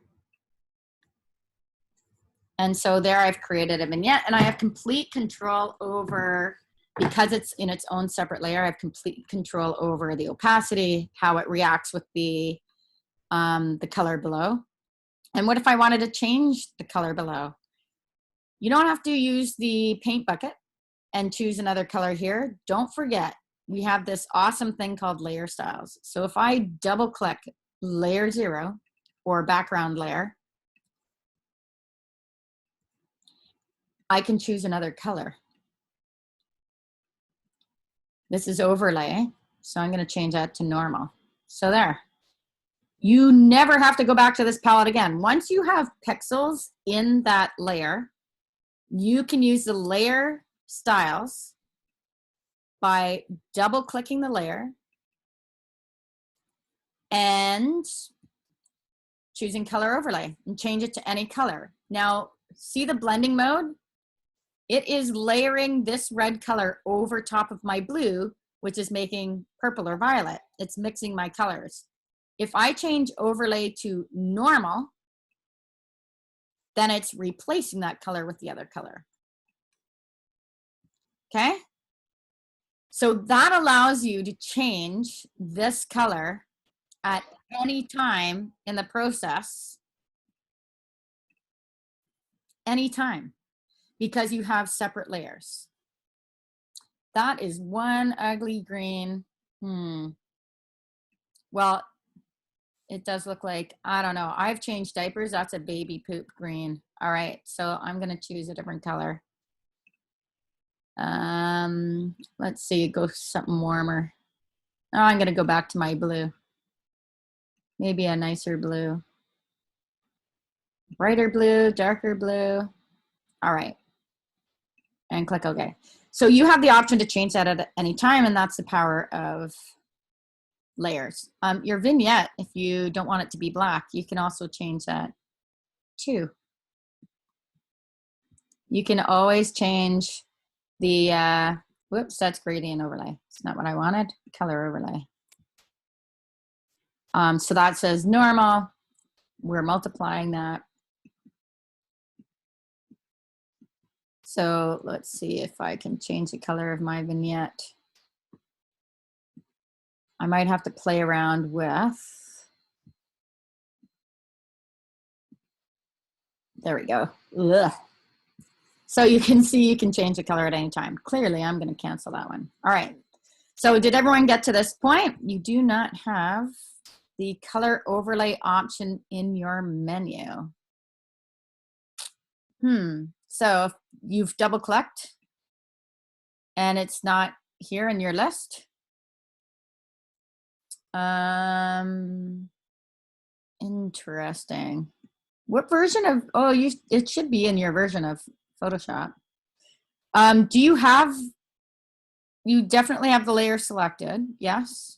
And so there I've created a vignette, and I have complete control over, because it's in its own separate layer, I have complete control over the opacity, how it reacts with the color below. And what if I wanted to change the color below? You don't have to use the paint bucket and choose another color here. Don't forget, we have this awesome thing called layer styles. So if I double click layer 0 or background layer, I can choose another color. This is overlay, so I'm going to change that to normal. So there. You never have to go back to this palette again. Once you have pixels in that layer, you can use the layer styles by double clicking the layer and choosing color overlay and change it to any color. Now, see the blending mode? It is layering this red color over top of my blue, which is making purple or violet. It's mixing my colors. If I change overlay to normal, then it's replacing that color with the other color. Okay? So that allows you to change this color at any time in the process, anytime, because you have separate layers. That is one ugly green. Well, it does look like, I don't know. I've changed diapers. That's a baby poop green. All right, so I'm gonna choose a different color. Let's see, go something warmer. Oh, I'm gonna go back to my blue. Maybe a nicer blue. Brighter blue, darker blue. All right, and click OK. So you have the option to change that at any time, and that's the power of layers. Your vignette, if you don't want it to be black, you can also change that too. You can always change the, whoops, that's gradient overlay. It's not what I wanted, color overlay. So that says normal. We're multiplying that. So let's see if I can change the color of my vignette. I might have to play around with, there we go. Ugh. So you can see you can change the color at any time. Clearly, I'm going to cancel that one. All right. So did everyone get to this point? You do not have the color overlay option in your menu. So if you've double clicked and it's not here in your list. Interesting. What version of, oh, it should be in your version of Photoshop. Do you have, you definitely have the layer selected, yes.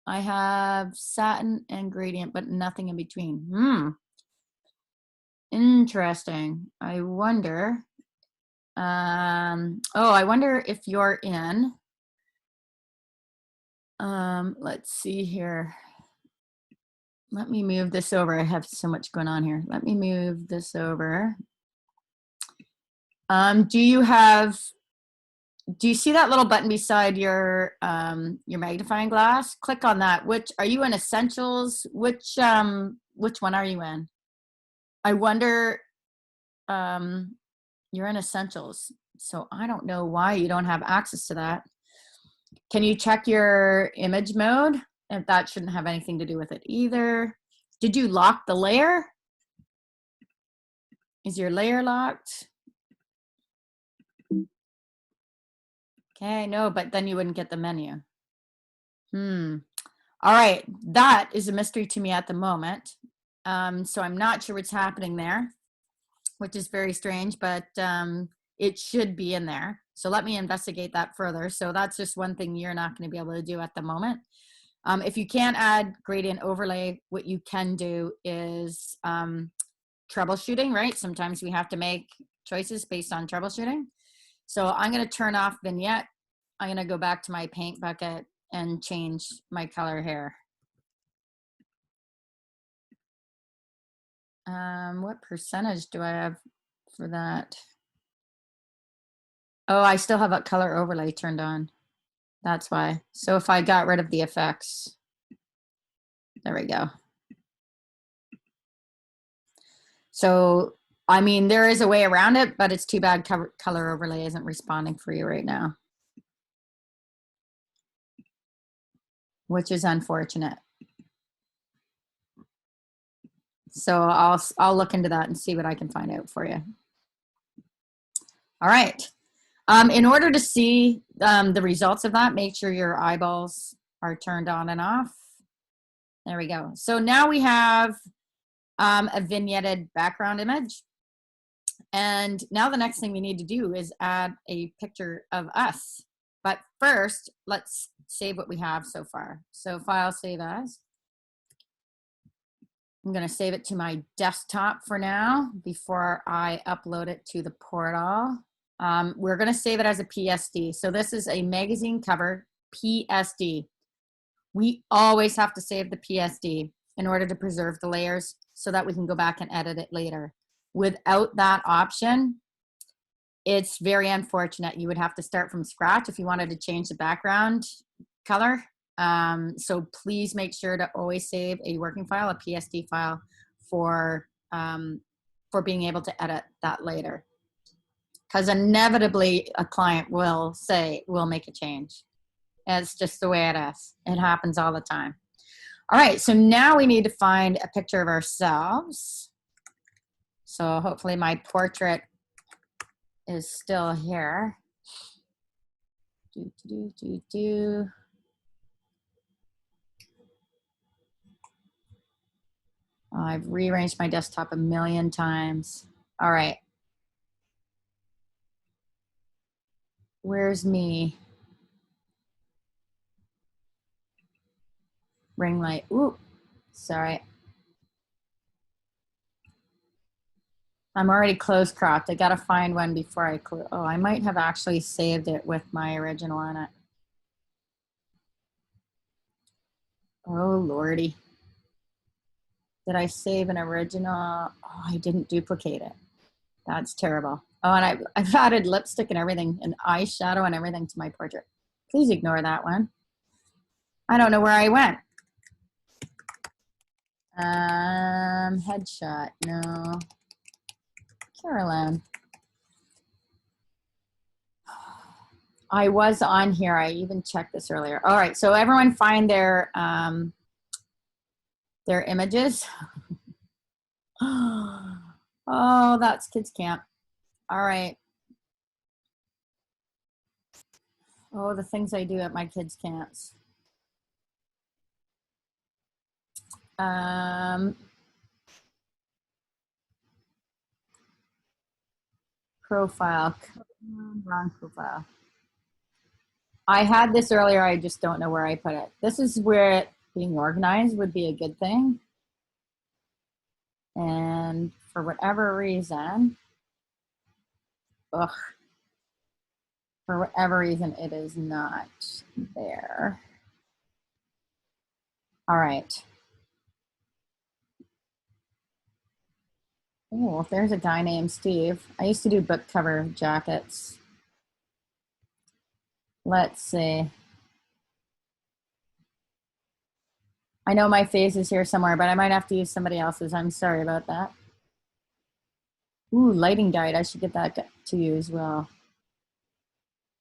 I have satin and gradient, but nothing in between. Interesting. I wonder, I wonder if you're in, let's see here. Let me move this over. I have so much going on here. Let me move this over. Do you see that little button beside your magnifying glass? Click on that. Which are you in Essentials? Which one are you in? I wonder, you're in Essentials. So I don't know why you don't have access to that. Can you check your image mode? If that shouldn't have anything to do with it either. Did you lock the layer? Is your layer locked? Okay, no, but then you wouldn't get the menu. All right, that is a mystery to me at the moment. So I'm not sure what's happening there, which is very strange, but it should be in there. So let me investigate that further. So that's just one thing you're not going to be able to do at the moment. If you can't add gradient overlay, what you can do is troubleshooting, right? Sometimes we have to make choices based on troubleshooting. So I'm going to turn off vignette. I'm going to go back to my paint bucket and change my color here. What percentage do I have for that? Oh, I still have a color overlay turned on. That's why. So if I got rid of the effects, there we go. So, I mean, there is a way around it, but it's too bad color overlay isn't responding for you right now, which is unfortunate. So I'll look into that and see what I can find out for you. All right. In order to see the results of that, make sure your eyeballs are turned on and off. There we go. So now we have a vignetted background image. And now the next thing we need to do is add a picture of us. But first, let's save what we have so far. So File, Save As. I'm going to save it to my desktop for now before I upload it to the portal. We're going to save it as a PSD. So this is a magazine cover PSD. We always have to save the PSD in order to preserve the layers so that we can go back and edit it later. Without that option, it's very unfortunate. You would have to start from scratch if you wanted to change the background color. So please make sure to always save a working file, a PSD file, for being able to edit that later. Because inevitably a client will say, we'll make a change. It's just the way it is. It happens all the time. All right, so now we need to find a picture of ourselves. So hopefully my portrait is still here. I've rearranged my desktop a million times. All right. Where's me? Ring light. Ooh, sorry. I'm already close cropped. I gotta find one before I close. Oh, I might have actually saved it with my original on it. Oh, Lordy. Did I save an original? Oh, I didn't duplicate it. That's terrible. Oh, and I've added lipstick and everything, and eyeshadow and everything to my portrait. Please ignore that one. I don't know where I went. Headshot, no. Carolyn. I was on here. I even checked this earlier. All right, so everyone find their images. Oh, that's kids camp. All right. Oh, the things I do at my kids' camps. Profile, wrong profile. I had this earlier, I just don't know where I put it. This is where being organized would be a good thing. And for whatever reason, ugh, for whatever reason, it is not there. All right. Oh, if there's a guy named Steve. I used to do book cover jackets. Let's see. I know my face is here somewhere, but I might have to use somebody else's. I'm sorry about that. Ooh, lighting guide. I should get that to you as well.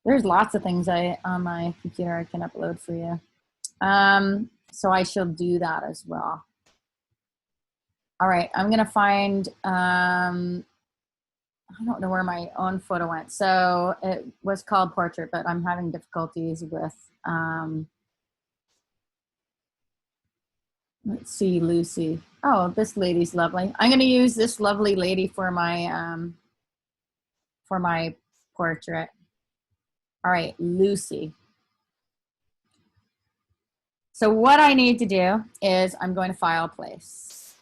There's lots of things on my computer I can upload for you. So I shall do that as well. All right, I'm gonna find, I don't know where my own photo went. So it was called portrait, but I'm having difficulties with, let's see, Lucy. Oh, this lady's lovely. I'm gonna use this lovely lady for my portrait. All right, Lucy. So what I need to do is I'm going to file place.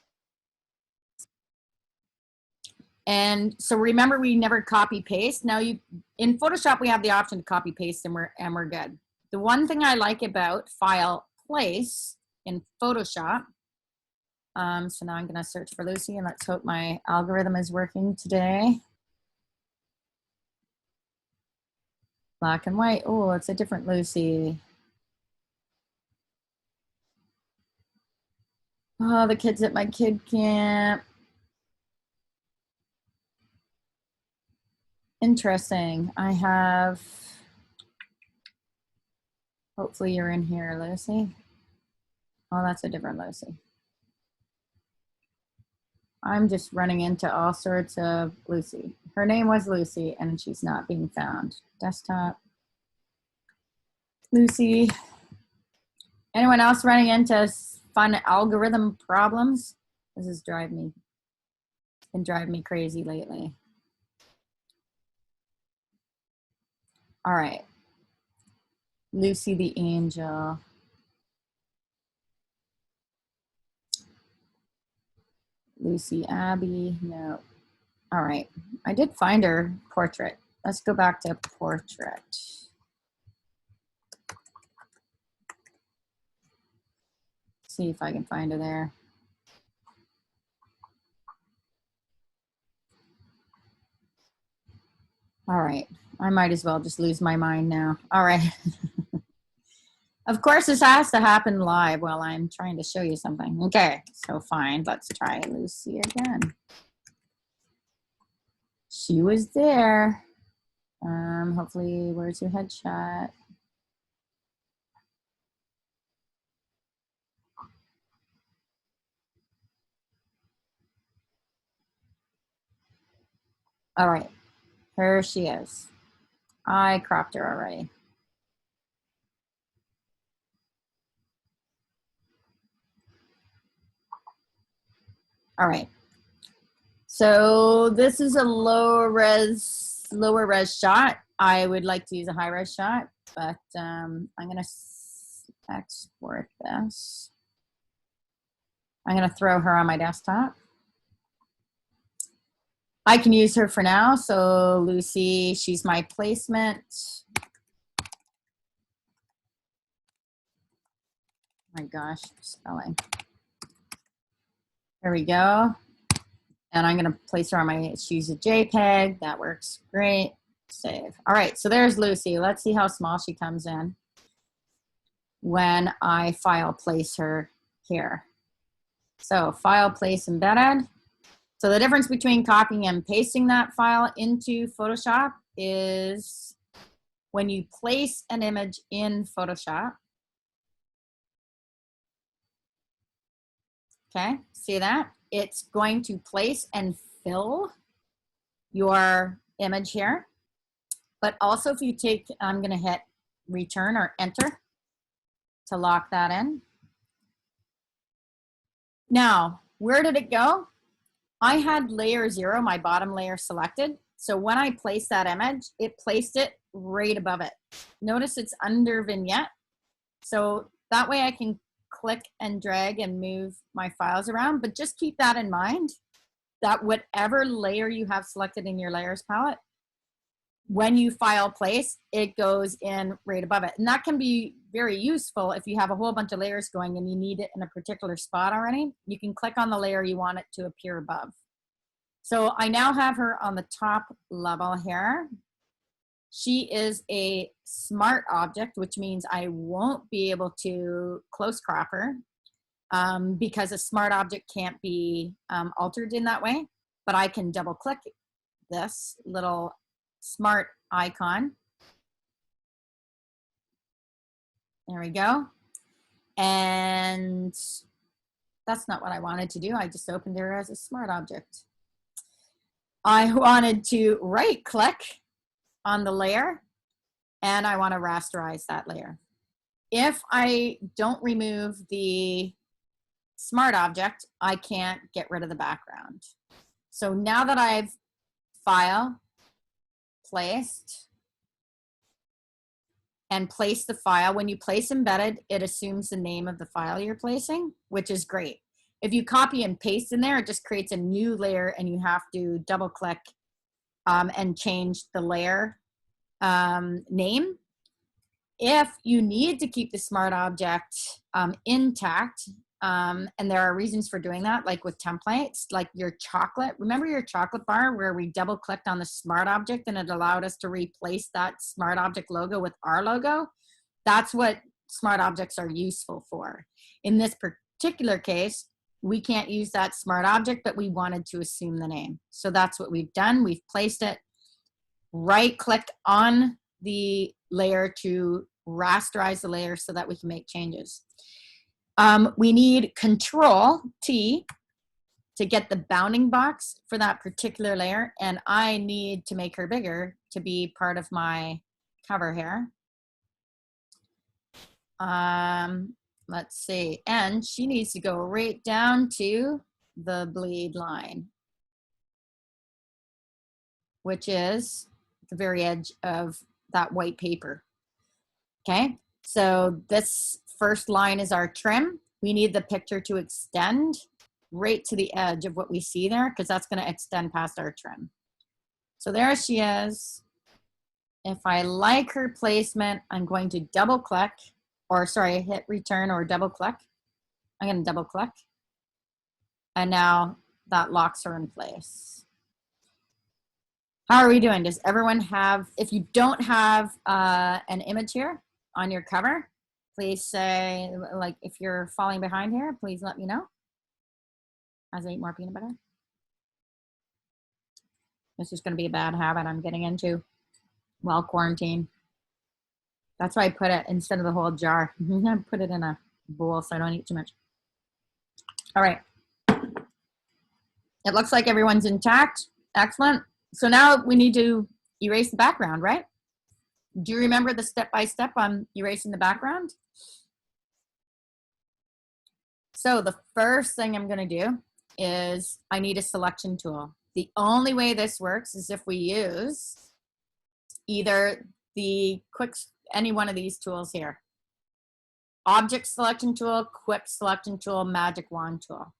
And so remember, we never copy paste. Now in Photoshop, we have the option to copy paste and we're good. The one thing I like about file place in Photoshop, so now I'm gonna search for Lucy and let's hope my algorithm is working today. Black and white, oh, it's a different Lucy. Oh, the kids at my kid camp. Interesting. I have, hopefully you're in here, Lucy. Oh, that's a different Lucy. I'm just running into all sorts of Lucy. Her name was Lucy and she's not being found. Desktop. Lucy. Anyone else running into fun algorithm problems? This is been driving me crazy lately. All right. Lucy the Angel. Lucy Abby, no. All right, I did find her portrait. Let's go back to portrait. See if I can find her there. All right, I might as well just lose my mind now. All right. Of course, this has to happen live while I'm trying to show you something. Okay, so fine, let's try Lucy again. She was there. Hopefully, where's your headshot? All right, here she is. I cropped her already. All right. So this is a lower res shot. I would like to use a high res shot, but I'm gonna export this. I'm gonna throw her on my desktop. I can use her for now. So Lucy, she's my placement. My gosh, spelling. There we go. And I'm gonna place her on my, she's a JPEG. That works great. Save. All right, so there's Lucy. Let's see how small she comes in when I file place her here. So file place embedded. So the difference between copying and pasting that file into Photoshop is when you place an image in Photoshop, okay, see that? It's going to place and fill your image here. But also if you take, I'm gonna hit return or enter to lock that in. Now, where did it go? I had layer 0, my bottom layer selected. So when I placed that image, it placed it right above it. Notice it's under vignette. So that way I can click and drag and move my files around, but just keep that in mind that whatever layer you have selected in your layers palette, when you file place, it goes in right above it. And that can be very useful if you have a whole bunch of layers going and you need it in a particular spot already. You can click on the layer you want it to appear above. So I now have her on the top level here. She is a smart object, which means I won't be able to close crop her because a smart object can't be altered in that way. But I can double click this little smart icon. There we go. And that's not what I wanted to do. I just opened her as a smart object. I wanted to right click on the layer and I want to rasterize that layer. If I don't remove the smart object, I can't get rid of the background. So now that I've file, placed, and place the file, when you place embedded, it assumes the name of the file you're placing, which is great. If you copy and paste in there, it just creates a new layer and you have to double click and change the layer name. If you need to keep the smart object intact, and there are reasons for doing that, like with templates, like your chocolate. Remember your chocolate bar where we double clicked on the smart object and it allowed us to replace that smart object logo with our logo? That's what smart objects are useful for. In this particular case, we can't use that smart object, but we wanted to assume the name. So that's what we've done. We've placed it, right clicked on the layer to rasterize the layer so that we can make changes. We need Control T to get the bounding box for that particular layer, and I need to make her bigger to be part of my cover here. Let's see, and she needs to go right down to the bleed line, which is the very edge of that white paper. Okay, so this first line is our trim. We need the picture to extend right to the edge of what we see there because that's going to extend past our trim. So there she is. If I like her placement, I'm going to double click, or sorry, hit return or double click. I'm going to double click. And now that locks her in place. How are we doing? Does everyone have, if you don't have an image here on your cover, please say, like, if you're falling behind here, please let me know as I eat more peanut butter. This is going to be a bad habit I'm getting into while quarantine. That's why I put it instead of the whole jar. I put it in a bowl so I don't eat too much. All right. It looks like everyone's intact. Excellent. So now we need to erase the background, right? Do you remember the step-by-step on erasing the background? So the first thing I'm going to do is I need a selection tool. The only way this works is if we use either the any one of these tools here. Object selection tool, quick selection tool, magic wand tool.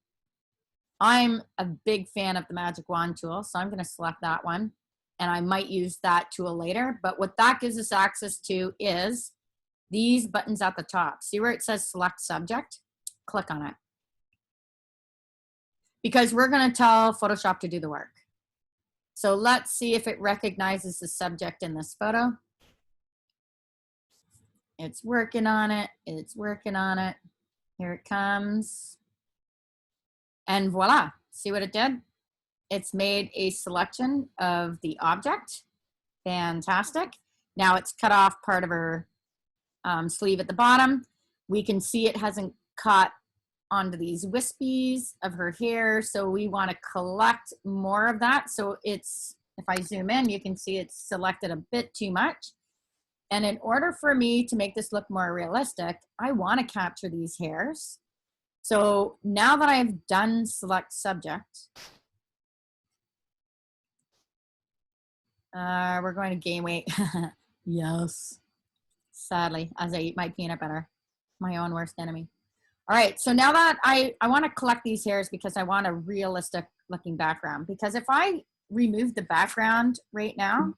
I'm a big fan of the magic wand tool, so I'm going to select that one. And I might use that tool later. But what that gives us access to is these buttons at the top. See where it says select subject? Click on it. Because we're going to tell Photoshop to do the work. So let's see if it recognizes the subject in this photo. It's working on it. It's working on it. Here it comes. And voila, see what it did? It's made a selection of the object. Fantastic. Now it's cut off part of her sleeve at the bottom. We can see it hasn't caught onto these wispies of her hair, so we want to collect more of that. So it's, if I zoom in, you can see it's selected a bit too much. And in order for me to make this look more realistic, I want to capture these hairs. So now that I've done select subject, we're going to gain weight. Yes. Sadly, as I eat my peanut butter, my own worst enemy. All right, so now that I want to collect these hairs because I want a realistic looking background. Because if I remove the background right now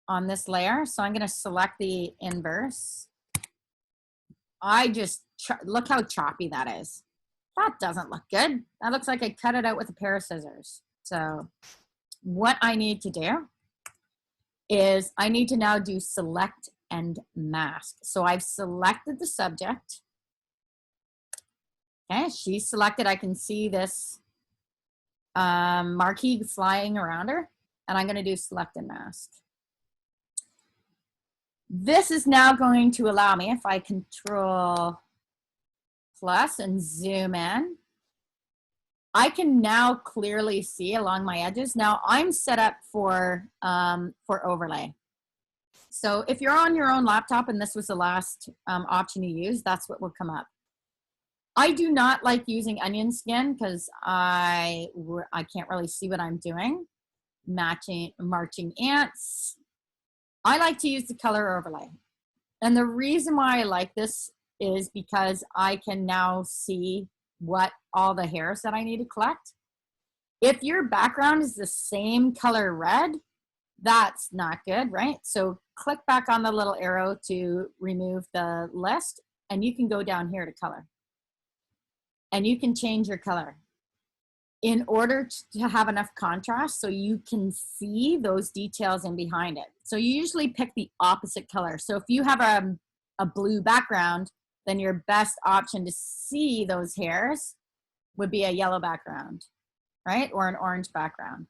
on this layer, so I'm going to select the inverse. I just, look how choppy that is. That doesn't look good. That looks like I cut it out with a pair of scissors. So what I need to do is I need to now do select and mask. So I've selected the subject. Okay, she's selected. I can see this marquee flying around her, and I'm going to do select and mask. This is now going to allow me, if I control plus and zoom in, I can now clearly see along my edges. Now I'm set up for overlay. So if you're on your own laptop and this was the last option you use, that's what will come up. I do not like using onion skin because I can't really see what I'm doing. Marching ants. I like to use the color overlay. And the reason why I like this is because I can now see what all the hairs that I need to collect. If your background is the same color red, that's not good, right? So click back on the little arrow to remove the list, and you can go down here to color. And you can change your color in order to have enough contrast so you can see those details in behind it. So you usually pick the opposite color. So if you have a blue background, then your best option to see those hairs would be a yellow background, right? Or an orange background.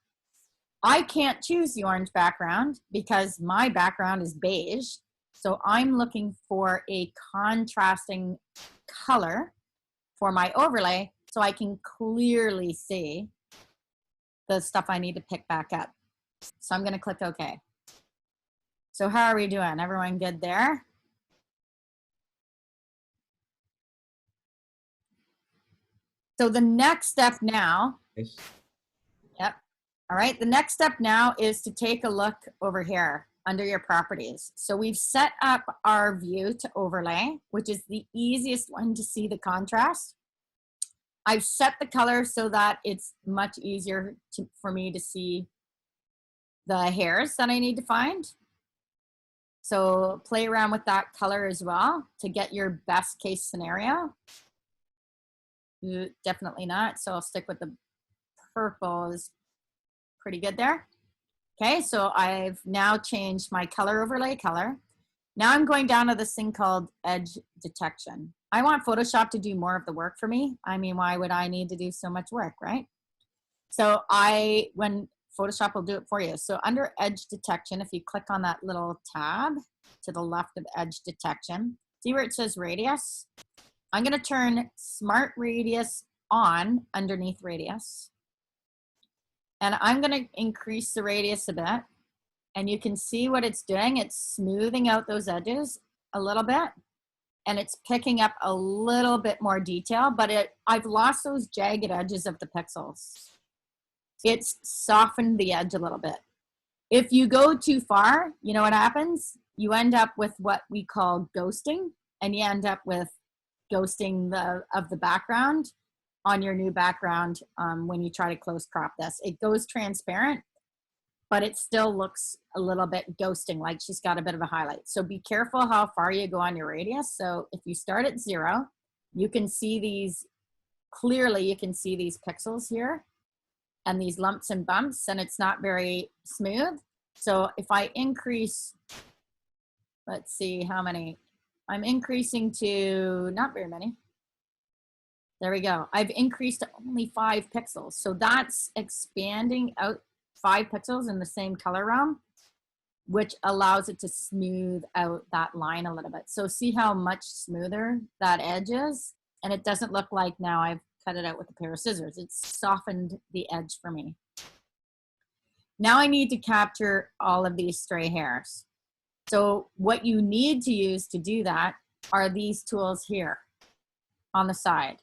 I can't choose the orange background because my background is beige. So I'm looking for a contrasting color for my overlay so I can clearly see the stuff I need to pick back up. So I'm going to click OK. So how are we doing? Everyone good there? So the next step now, Yes. Yep. All right, the next step now is to take a look over here under your properties. So we've set up our view to overlay, which is the easiest one to see the contrast. I've set the color so that it's much easier for me to see the hairs that I need to find. So play around with that color as well to get your best case scenario. Definitely not, so I'll stick with the purple is pretty good there. Okay, so I've now changed my color overlay color. Now I'm going down to this thing called edge detection. I want Photoshop to do more of the work for me. I mean, why would I need to do so much work, right? So when Photoshop will do it for you. So under edge detection, if you click on that little tab to the left of edge detection, see where it says radius? I'm gonna turn smart radius on underneath radius. And I'm gonna increase the radius a bit. And you can see what it's doing. It's smoothing out those edges a little bit. And it's picking up a little bit more detail, but I've lost those jagged edges of the pixels. It's softened the edge a little bit. If you go too far, you know what happens? You end up with what we call ghosting, and you end up with ghosting of the background on your new background when you try to close crop this. It goes transparent, but it still looks a little bit ghosting, like she's got a bit of a highlight. So be careful how far you go on your radius. So if you start at 0, you can see these, clearly you can see these pixels here and these lumps and bumps, and it's not very smooth. So if I increase, let's see how many, I'm increasing to not very many. There we go. I've increased to only 5 pixels. So that's expanding out 5 pixels in the same color realm. which allows it to smooth out that line a little bit. So see how much smoother that edge is? And it doesn't look like now I've cut it out with a pair of scissors. It's softened the edge for me. Now I need to capture all of these stray hairs. So what you need to use to do that are these tools here on the side.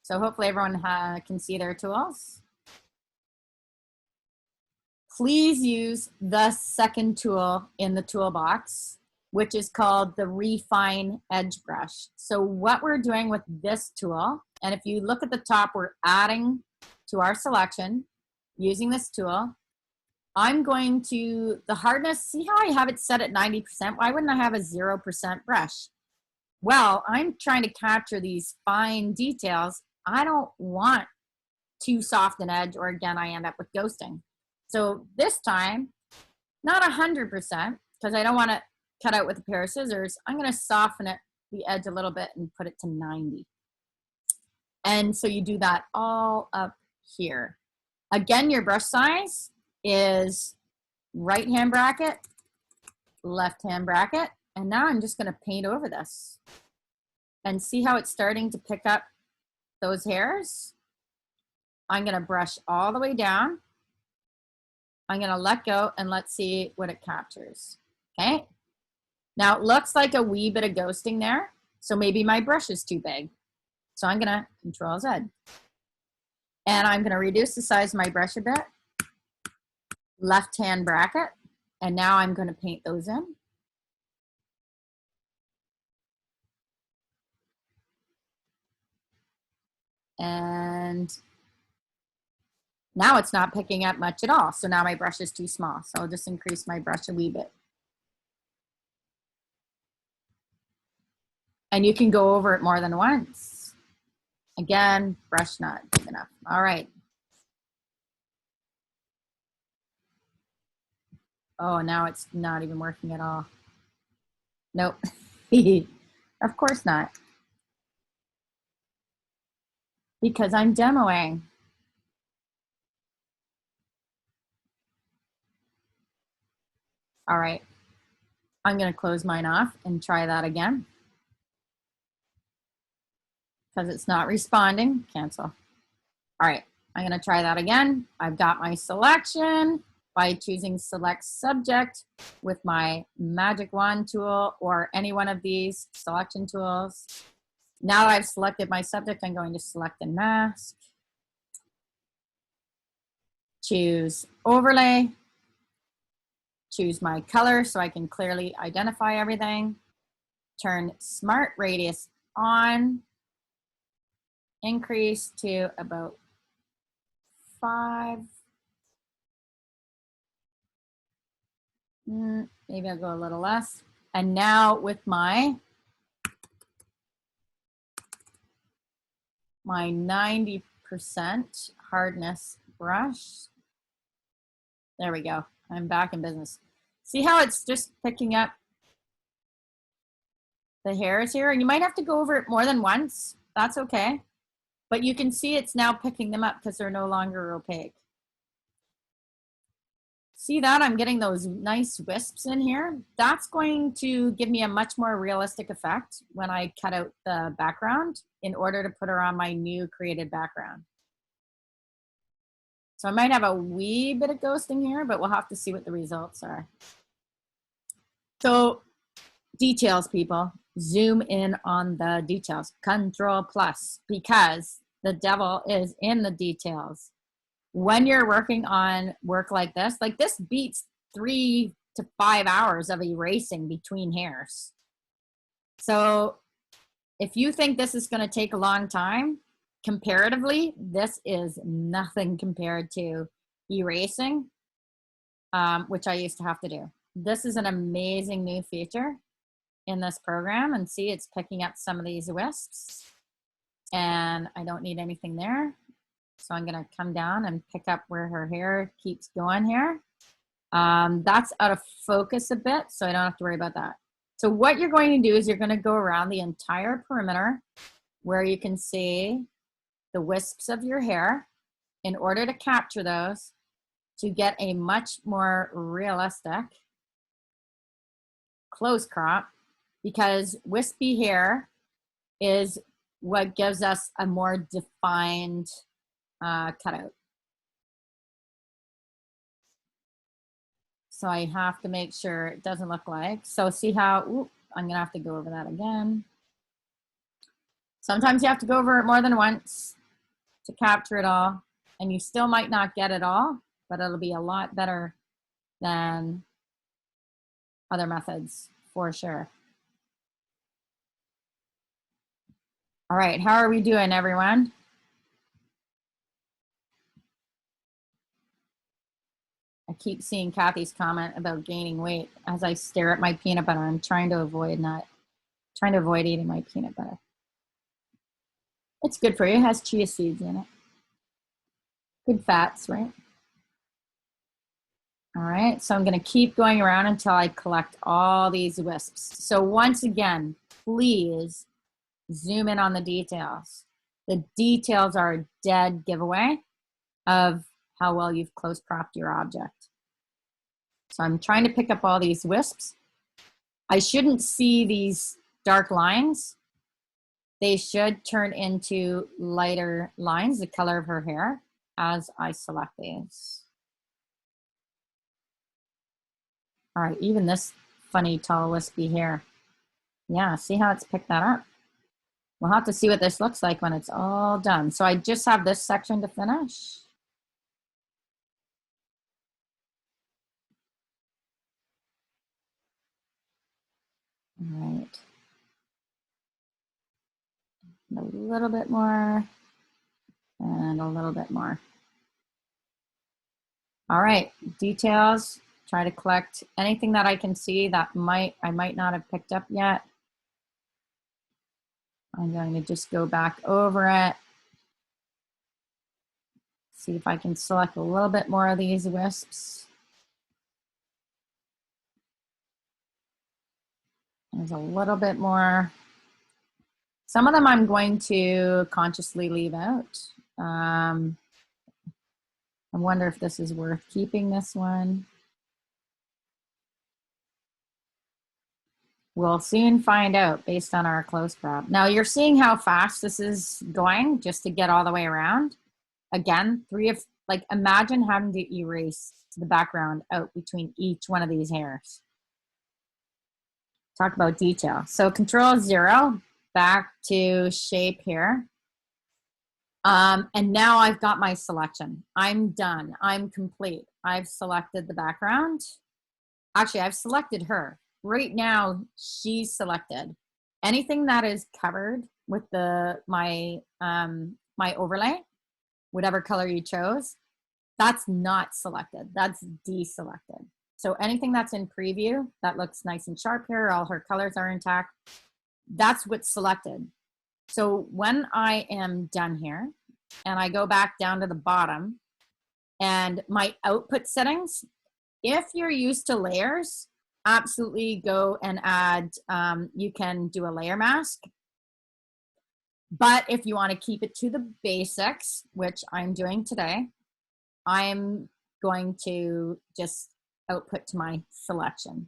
So hopefully everyone can see their tools. Please use the second tool in the toolbox, which is called the Refine Edge Brush. So what we're doing with this tool, and if you look at the top, we're adding to our selection using this tool. I'm going to, the hardness, see how I have it set at 90%? Why wouldn't I have a 0% brush? Well, I'm trying to capture these fine details. I don't want too soft an edge, or again, I end up with ghosting. So this time, not 100%, because I don't want to cut out with a pair of scissors. I'm going to soften it, the edge a little bit, and put it to 90. And so you do that all up here. Again, your brush size is right hand bracket, left hand bracket. And now I'm just going to paint over this. And see how it's starting to pick up those hairs? I'm going to brush all the way down. I'm going to let go and let's see what it captures. Okay. Now it looks like a wee bit of ghosting there. So maybe my brush is too big. So I'm going to Control Z. And I'm going to reduce the size of my brush a bit. Left hand bracket. And now I'm going to paint those in. And now it's not picking up much at all. So now my brush is too small. So I'll just increase my brush a wee bit. And you can go over it more than once. Again, brush not big enough. All right. Oh, now it's not even working at all. Nope. Of course not. Because I'm demoing. All right. I'm going to close mine off and try that again. Because it's not responding, cancel. All right, I'm going to try that again. I've got my selection by choosing select subject with my magic wand tool or any one of these selection tools. Now I've selected my subject, I'm going to select and mask. Choose overlay. Choose my color so I can clearly identify everything. Turn smart radius on. Increase to about 5. Maybe I'll go a little less. And now with my 90% hardness brush, there we go. I'm back in business. See how it's just picking up the hairs here? And you might have to go over it more than once. That's okay. But you can see it's now picking them up because they're no longer opaque. See that? I'm getting those nice wisps in here. That's going to give me a much more realistic effect when I cut out the background in order to put her on my new created background. So I might have a wee bit of ghosting here, but we'll have to see what the results are. So details, people. Zoom in on the details. Control plus, because the devil is in the details. When you're working on work like this beats 3 to 5 hours of erasing between hairs. So if you think this is going to take a long time, comparatively, this is nothing compared to erasing, which I used to have to do. This is an amazing new feature in this program, and see it's picking up some of these wisps, and I don't need anything there. So I'm gonna come down and pick up where her hair keeps going here. That's out of focus a bit, so I don't have to worry about that. So what you're going to do is you're gonna go around the entire perimeter where you can see the wisps of your hair in order to capture those to get a much more realistic close crop because wispy hair is what gives us a more defined cutout. So I have to make sure it doesn't look like, so see how, ooh, I'm gonna have to go over that again. Sometimes you have to go over it more than once to capture it all, and you still might not get it all, but it'll be a lot better than other methods for sure. All right, how are we doing, everyone? I keep seeing Kathy's comment about gaining weight as I stare at my peanut butter. I'm trying to avoid eating my peanut butter. It's good for you. It has chia seeds in it. Good fats, right? All right, so I'm gonna keep going around until I collect all these wisps. So once again, please zoom in on the details. The details are a dead giveaway of how well you've close cropped your object. So I'm trying to pick up all these wisps. I shouldn't see these dark lines. They should turn into lighter lines, the color of her hair, as I select these. All right, even this funny tall wispy hair. Yeah, see how it's picked that up? We'll have to see what this looks like when it's all done. So I just have this section to finish. All right. A little bit more and a little bit more. All right, details. Try to collect anything that I can see that I might not have picked up yet. I'm going to just go back over it. See if I can select a little bit more of these wisps. There's a little bit more. Some of them I'm going to consciously leave out. I wonder if this is worth keeping, this one. We'll soon find out based on our close crop. Now you're seeing how fast this is going just to get all the way around. Again, imagine having to erase the background out between each one of these hairs. Talk about detail. So Control-0, back to shape here. And now I've got my selection. I'm done. I'm complete. I've selected the background. Actually, I've selected her. Right now, she's selected. Anything that is covered with my overlay, whatever color you chose, that's not selected. That's deselected. So anything that's in preview that looks nice and sharp here, all her colors are intact, that's what's selected. So when I am done here and I go back down to the bottom and my output settings, if you're used to layers, absolutely go and add, you can do a layer mask. But if you want to keep it to the basics, which I'm doing today, I'm going to just output to my selection.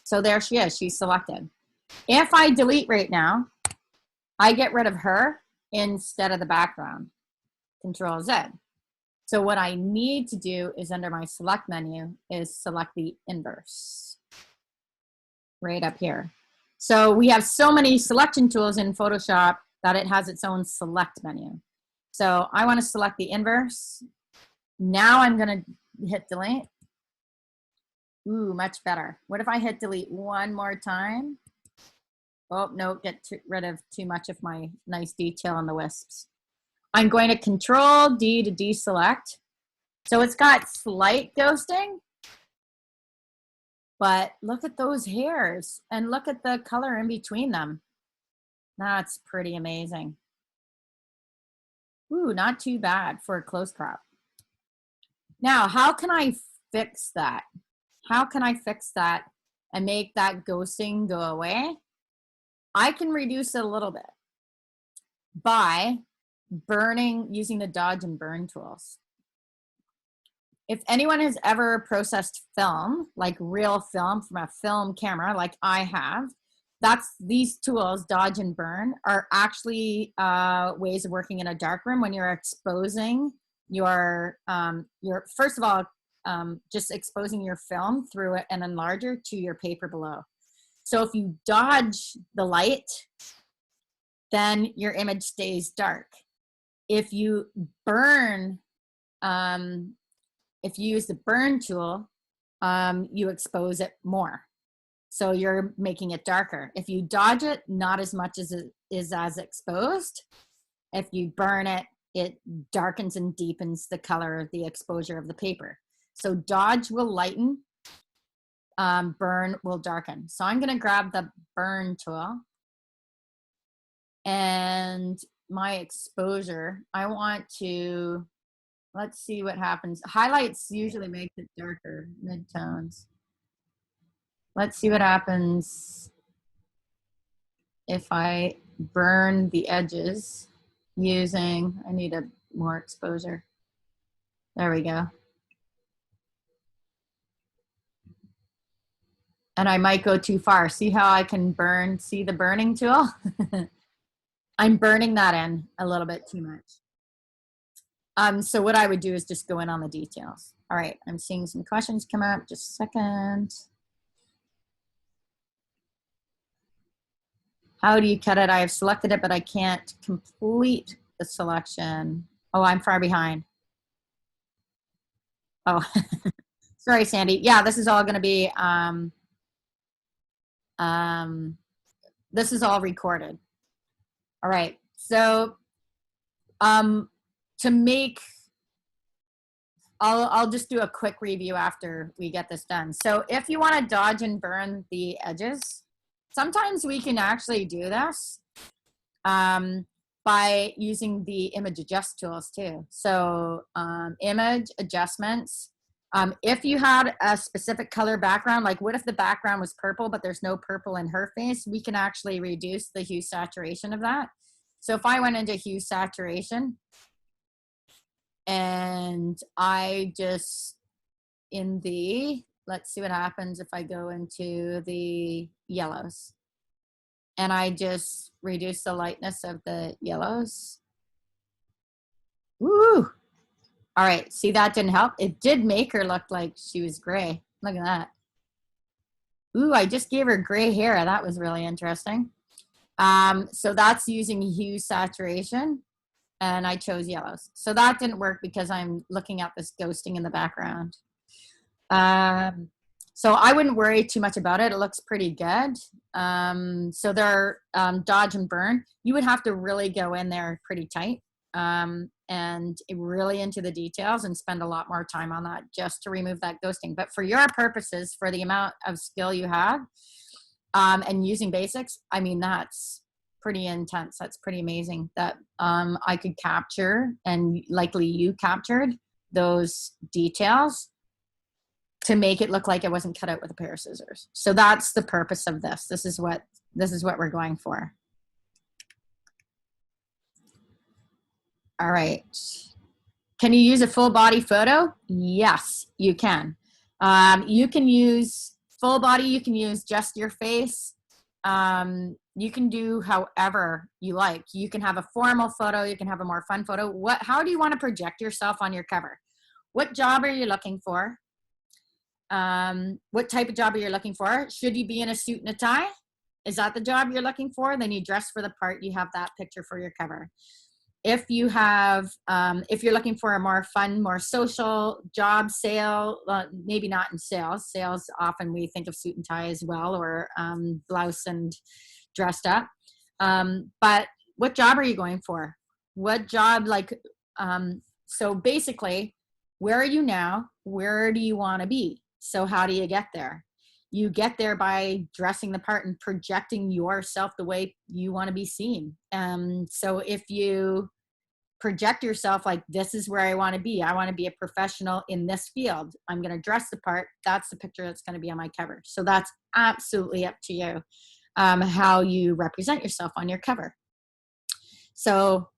So there she is, she's selected. If I delete right now, I get rid of her instead of the background. Control-Z. So what I need to do is under my select menu is select the inverse right up here. So we have so many selection tools in Photoshop that it has its own select menu. So I want to select the inverse. Now I'm going to hit delete. Ooh, much better. What if I hit delete one more time? Oh, no, get rid of too much of my nice detail on the wisps. I'm going to Control-D to deselect. So it's got slight ghosting, but look at those hairs and look at the color in between them. That's pretty amazing. Ooh, not too bad for a close crop. Now, how can I fix that? How can I fix that and make that ghosting go away? I can reduce it a little bit by using the dodge and burn tools. if anyone has ever processed film, like real film from a film camera, like I have, these tools, dodge and burn, are actually ways of working in a dark room when you're exposing your first of all, just exposing your film through an enlarger to your paper below. So if you dodge the light, then your image stays dark. If you burn, if you use the burn tool, you expose it more. So you're making it darker. If you dodge it, not as much as it is as exposed. If you burn it, it darkens and deepens the color of the exposure of the paper. So dodge will lighten, burn will darken. So I'm gonna grab the burn tool, and my exposure, I want to, let's see what happens. Highlights usually make it darker, midtones. Let's see what happens if I burn the edges using, I need a more exposure. There we go. And I might go too far. See how I can burn, see the burning tool? I'm burning that in a little bit too much. So what I would do is just go in on the details. All right, I'm seeing some questions come up, just a second. How do you cut it? I have selected it, but I can't complete the selection. Oh, I'm far behind. Oh, sorry, Sandy. Yeah, this is all going to be, this is all recorded. All right. So, to make, I'll just do a quick review after we get this done. So if you want to dodge and burn the edges, sometimes we can actually do this by using the image adjust tools too. So image adjustments. If you had a specific color background, like what if the background was purple, but there's no purple in her face, we can actually reduce the hue saturation of that. So if I went into hue saturation and I just, let's see what happens if I go into the yellows and I just reduce the lightness of the yellows. Woo! All right, see, that didn't help. It did make her look like she was gray. Look at that. Ooh, I just gave her gray hair. That was really interesting. So that's using hue saturation, and I chose yellows. So that didn't work because I'm looking at this ghosting in the background. So I wouldn't worry too much about it. It looks pretty good. So there, dodge and burn, you would have to really go in there pretty tight and really into the details and spend a lot more time on that just to remove that ghosting. But for your purposes, for the amount of skill you have and using basics, I mean, that's pretty intense. That's pretty amazing that I could capture, and likely you captured those details to make it look like it wasn't cut out with a pair of scissors. So that's the purpose of this. This is what we're going for. All right. Can you use a full body photo? Yes, you can. You can use full body. You can use just your face. You can do however you like. You can have a formal photo. You can have a more fun photo. How do you want to project yourself on your cover? What job are you looking for? What type of job are you looking for? Should you be in a suit and a tie? Is that the job you're looking for? Then you dress for the part. You have that picture for your cover. If you have, if you're looking for a more fun, more social job, sale, maybe not in sales. Sales, often we think of suit and tie as well, or blouse and dressed up. But what job are you going for? What job, so basically, where are you now? Where do you want to be? So how do you get there? You get there by dressing the part and projecting yourself the way you want to be seen. So if you project yourself like, this is where I want to be. I want to be a professional in this field. I'm going to dress the part. That's the picture that's going to be on my cover. So that's absolutely up to you, how you represent yourself on your cover. So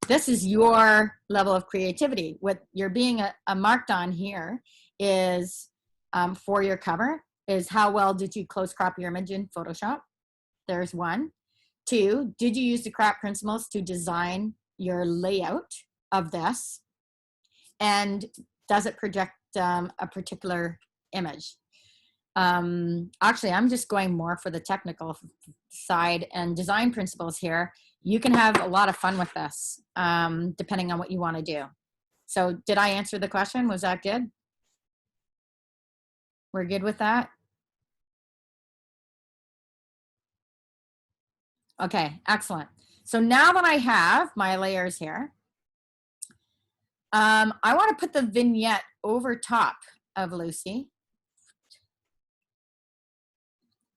this is your level of creativity. What you're being marked on here is for your cover is how well did you close crop your image in Photoshop? There's one. Two, did you use the crop principles to design your layout of this? And does it project a particular image? Actually, I'm just going more for the technical side and design principles here. You can have a lot of fun with this, depending on what you want to do. So did I answer the question? Was that good? We're good with that? Okay, excellent. So now that I have my layers here, I want to put the vignette over top of Lucy.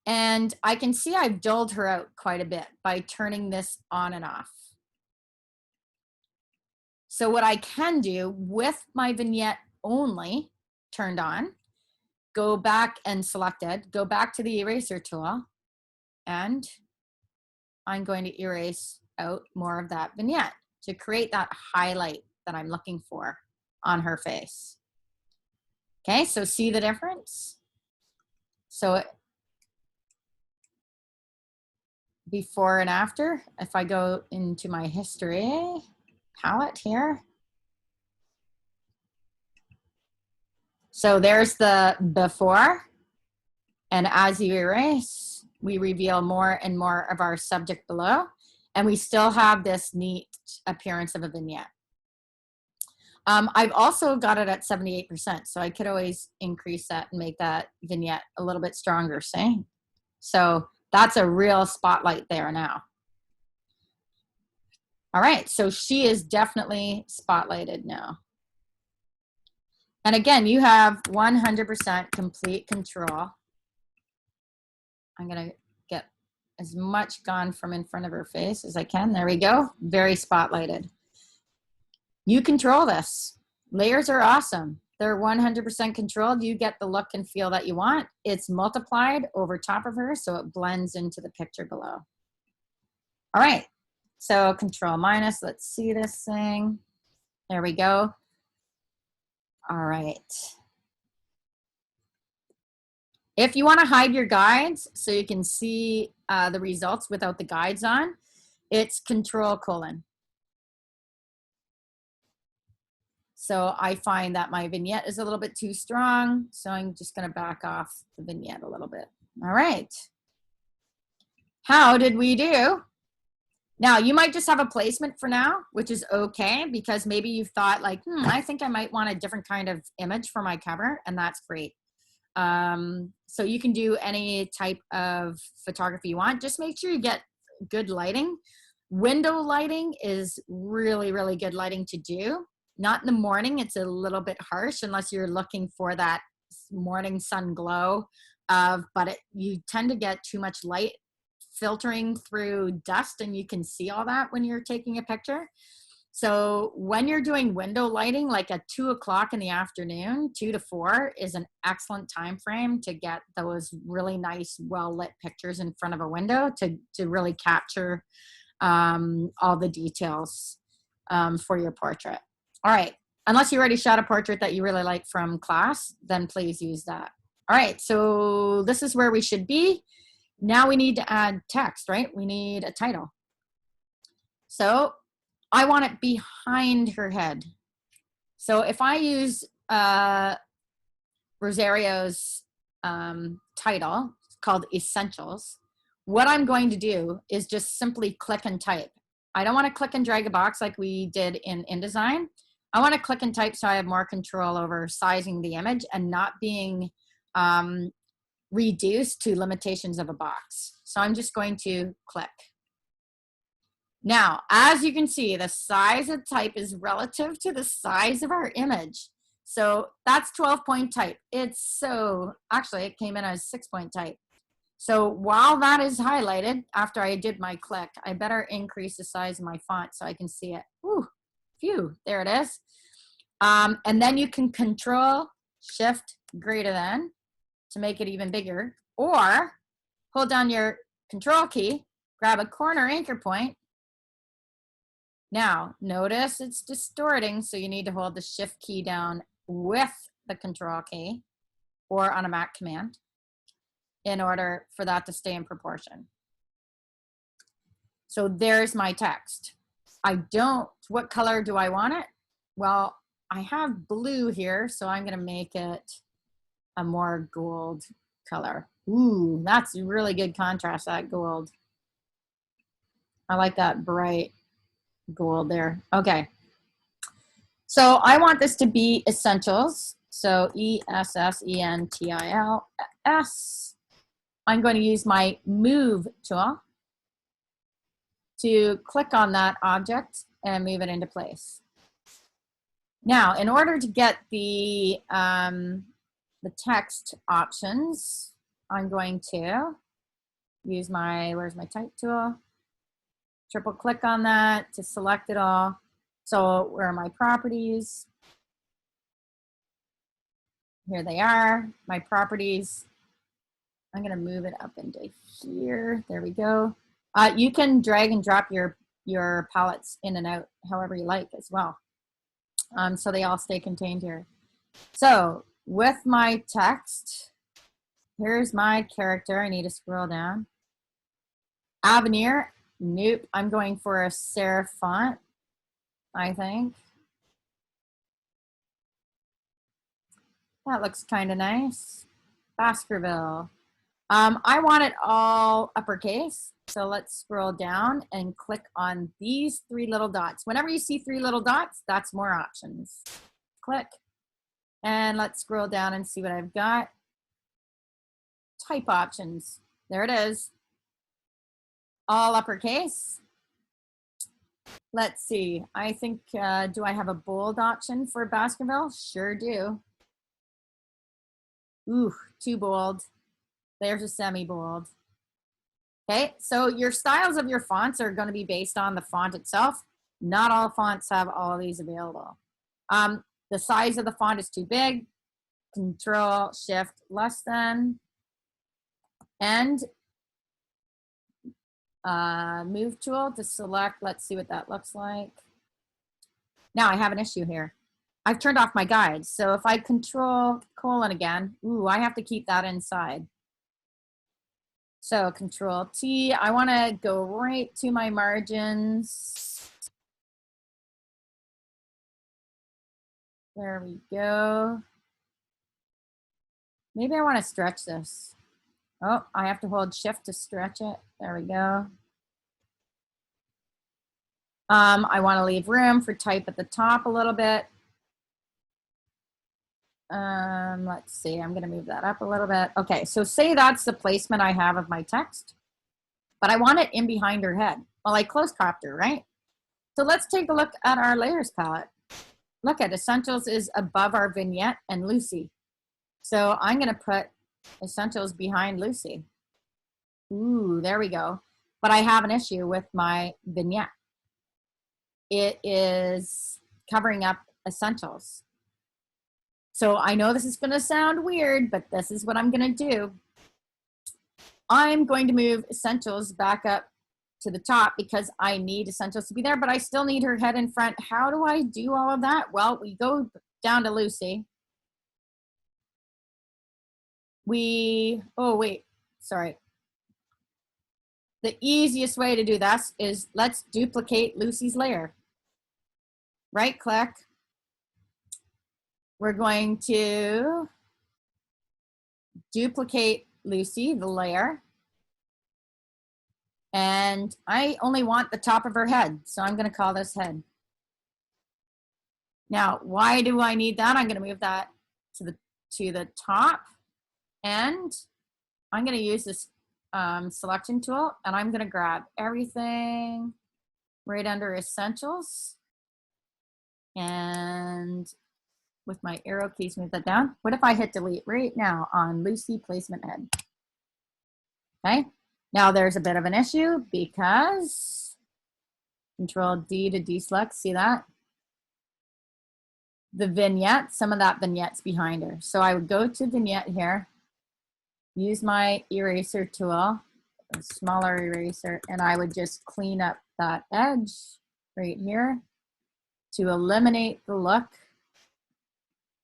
And I can see I've dulled her out quite a bit by turning this on and off. So what I can do with my vignette only turned on, go back and selected, go back to the eraser tool, and I'm going to erase out more of that vignette to create that highlight that I'm looking for on her face. Okay, so see the difference? So before and after, if I go into my history palette here. So there's the before, and as you erase, we reveal more and more of our subject below, and we still have this neat appearance of a vignette. I've also got it at 78%, so I could always increase that and make that vignette a little bit stronger, see? So that's a real spotlight there now. All right, so she is definitely spotlighted now. And again, you have 100% complete control. I'm gonna get as much gone from in front of her face as I can. There we go, very spotlighted. You control this. Layers are awesome. They're 100% controlled. You get the look and feel that you want. It's multiplied over top of her, so it blends into the picture below. All right, so control minus, let's see this thing. There we go. All right. If you want to hide your guides so you can see the results without the guides on, it's control colon. So I find that my vignette is a little bit too strong, so I'm just going to back off the vignette a little bit. All right. How did we do? Now, you might just have a placement for now, which is okay, because maybe you've thought like, I think I might want a different kind of image for my cover, and that's great. So you can do any type of photography you want. Just make sure you get good lighting. Window lighting is really, really good lighting to do. Not in the morning, it's a little bit harsh unless you're looking for that morning sun glow, but you tend to get too much light filtering through dust, and you can see all that when you're taking a picture. So when you're doing window lighting, like at 2 o'clock in the afternoon, 2 to 4 is an excellent time frame to get those really nice, well-lit pictures in front of a window to really capture all the details for your portrait. All right, unless you already shot a portrait that you really like from class, then please use that. All right, so this is where we should be. Now we need to add text, right? We need a title. So I want it behind her head. So if I use Rosario's title called Essentials, what I'm going to do is just simply click and type. I don't want to click and drag a box like we did in InDesign. I want to click and type so I have more control over sizing the image and not being reduced to limitations of a box. So I'm just going to click. Now, as you can see, the size of type is relative to the size of our image. So that's 12-point type. Actually, it came in as 6-point type. So while that is highlighted, after I did my click, I better increase the size of my font so I can see it. Ooh, phew, there it is. And then you can Control Shift greater than to make it even bigger, or hold down your Control key, grab a corner anchor point, Now, notice it's distorting, so you need to hold the Shift key down with the Control key or on a Mac command in order for that to stay in proportion. So there's my text. What color do I want it? Well, I have blue here, so I'm gonna make it a more gold color. Ooh, that's really good contrast, that gold. I like that bright gold there. Okay. So I want this to be essentials. So ESSENTILS. I'm going to use my move tool to click on that object and move it into place. Now, in order to get the text options, I'm going to use where's my type tool? Triple click on that to select it all. So where are my properties? Here they are, my properties. I'm gonna move it up into here. There we go. You can drag and drop your palettes in and out however you like as well. So they all stay contained here. So with my text, here's my character. I need to scroll down. Avenir, nope. I'm going for a serif font, I think. That looks kind of nice. Baskerville. I want it all uppercase. So let's scroll down and click on these 3 little dots. Whenever you see 3 little dots, that's more options. Click. And let's scroll down and see what I've got. Type options. There it is. All uppercase. Let's see. I think, do I have a bold option for Baskerville? Sure do. Ooh, too bold. There's a semi-bold. Okay, so your styles of your fonts are going to be based on the font itself. Not all fonts have all of these available. The size of the font is too big. Control Shift less than. And move tool to select. Let's see what that looks like. Now I have an issue here. I've turned off my guides. So if I Control colon again, ooh, I have to keep that inside. So Control T, I want to go right to my margins. There we go. Maybe I want to stretch this. Oh, I have to hold Shift to stretch it. There we go. I want to leave room for type at the top a little bit. Let's see, I'm going to move that up a little bit. Okay, so say that's the placement I have of my text, but I want it in behind her head. Well, I close-cropped her, right? So let's take a look at our layers palette. Look at Essentials is above our vignette and Lucy. So I'm going to put Essentials behind Lucy. Ooh, there we go. But I have an issue with my vignette. It is covering up Essentials. So I know this is going to sound weird, but this is what I'm going to do. I'm going to move Essentials back up to the top because I need Essentials to be there, but I still need her head in front. How do I do all of that? Well, we go down to Lucy. Oh wait, sorry. The easiest way to do this is let's duplicate Lucy's layer. Right click. We're going to duplicate Lucy, the layer. And I only want the top of her head, so I'm going to call this head. Now, why do I need that? I'm going to move that to the top. And I'm going to use this selection tool, and I'm going to grab everything right under Essentials. And with my arrow keys, move that down. What if I hit delete right now on Lucy placement head? Okay, now there's a bit of an issue because Control D to deselect, see that? The vignette, some of that vignette's behind her. So I would go to vignette here, use my eraser tool, a smaller eraser, and I would just clean up that edge right here to eliminate the look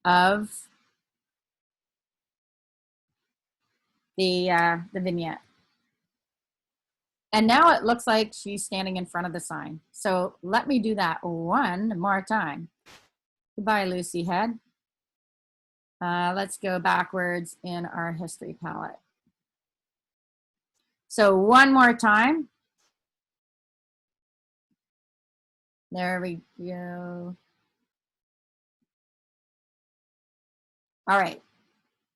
of the vignette. And now it looks like she's standing in front of the sign. So let me do that one more time. Goodbye, Lucy Head. Let's go backwards in our history palette. So one more time. There we go. All right.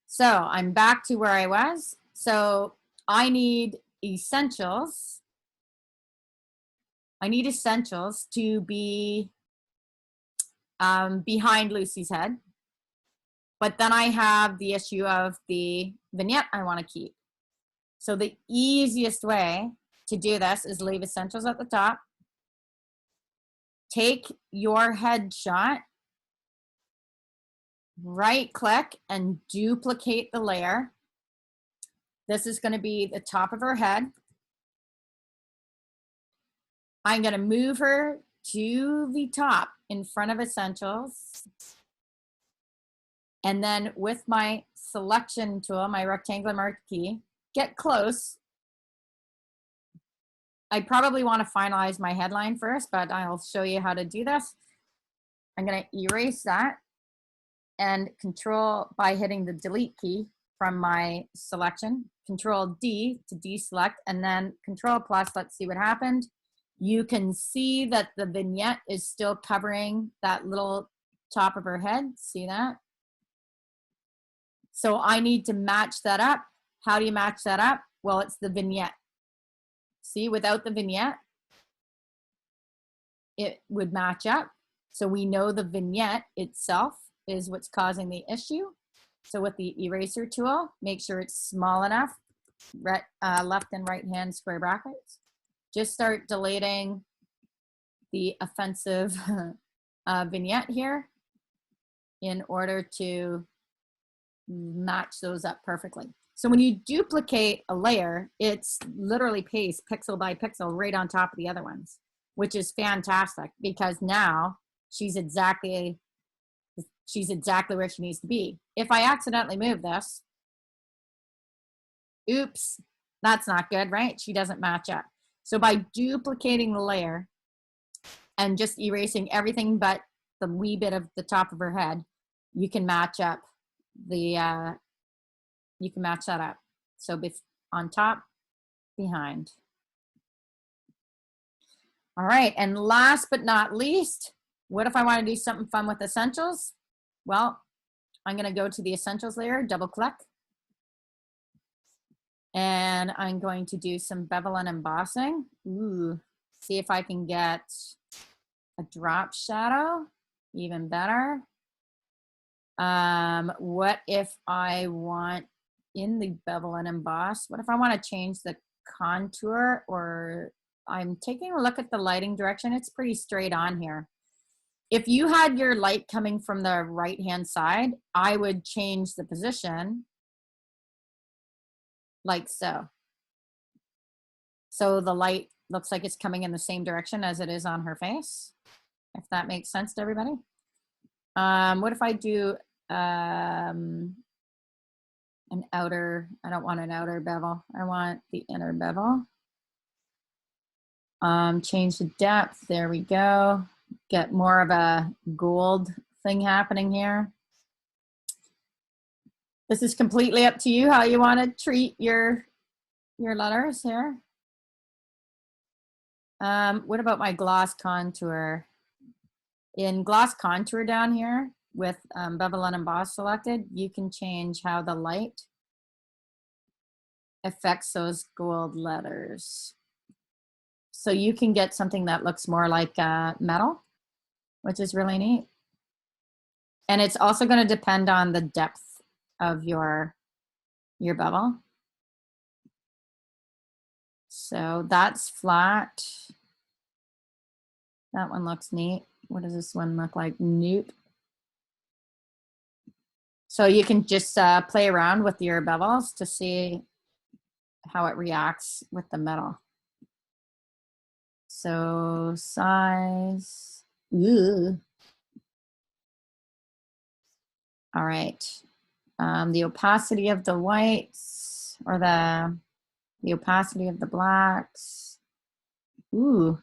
So I'm back to where I was. So I need essentials. I need essentials to be behind Lucy's head. But then I have the issue of the vignette I want to keep. So the easiest way to do this is leave essentials at the top. Take your headshot, right click and duplicate the layer. This is going to be the top of her head. I'm going to move her to the top in front of essentials. And then with my selection tool, my rectangular marquee, get close. I probably want to finalize my headline first, but I'll show you how to do this. I'm going to erase that and control by hitting the delete key from my selection, control D to deselect, and then control plus. Let's see what happened. You can see that the vignette is still covering that little top of her head. See that? So I need to match that up. How do you match that up? Well, it's the vignette. See, without the vignette, it would match up. So we know the vignette itself is what's causing the issue. So with the eraser tool, make sure it's small enough, left and right hand square brackets. Just start deleting the offensive vignette here in order to match those up perfectly. So when you duplicate a layer, it's literally paste pixel by pixel right on top of the other ones, which is fantastic because now she's exactly where she needs to be. If I accidentally move this, oops, that's not good, right? She doesn't match up. So by duplicating the layer and just erasing everything but the wee bit of the top of her head, you can match up the, you can match that up. So on top, behind. All right, and last but not least, what if I want to do something fun with essentials? Well, I'm going to go to the essentials layer, double click. And I'm going to do some bevel and embossing. Ooh, see if I can get a drop shadow, even better. What if I want in the bevel and emboss, what if I want to change the contour, or I'm taking a look at the lighting direction. It's pretty straight on here. If you had your light coming from the right-hand side, I would change the position like so. So the light looks like it's coming in the same direction as it is on her face, if that makes sense to everybody. What if I do an outer, I don't want an outer bevel. I want the inner bevel. Change the depth, there we go. Get more of a gold thing happening here. This is completely up to you how you want to treat your letters here. What about my gloss contour? In gloss contour down here with bevel and emboss selected, you can change how the light affects those gold letters. So you can get something that looks more like metal, which is really neat. And it's also going to depend on the depth of your bevel. So that's flat. That one looks neat. What does this one look like? Nope. So you can just play around with your bevels to see how it reacts with the metal. So size. Ugh. All right. The opacity of the whites, or the opacity of the blacks. Ooh.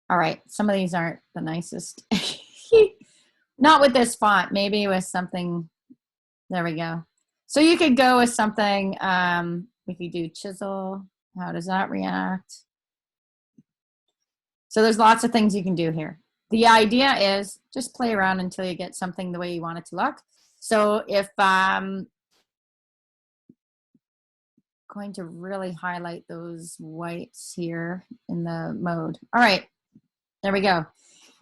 All right. Some of these aren't the nicest. Not with this font, maybe with something. There we go. So you could go with something, if you do chisel, how does that react? So there's lots of things you can do here. The idea is just play around until you get something the way you want it to look. So if going to really highlight those whites here in the mode. All right, there we go.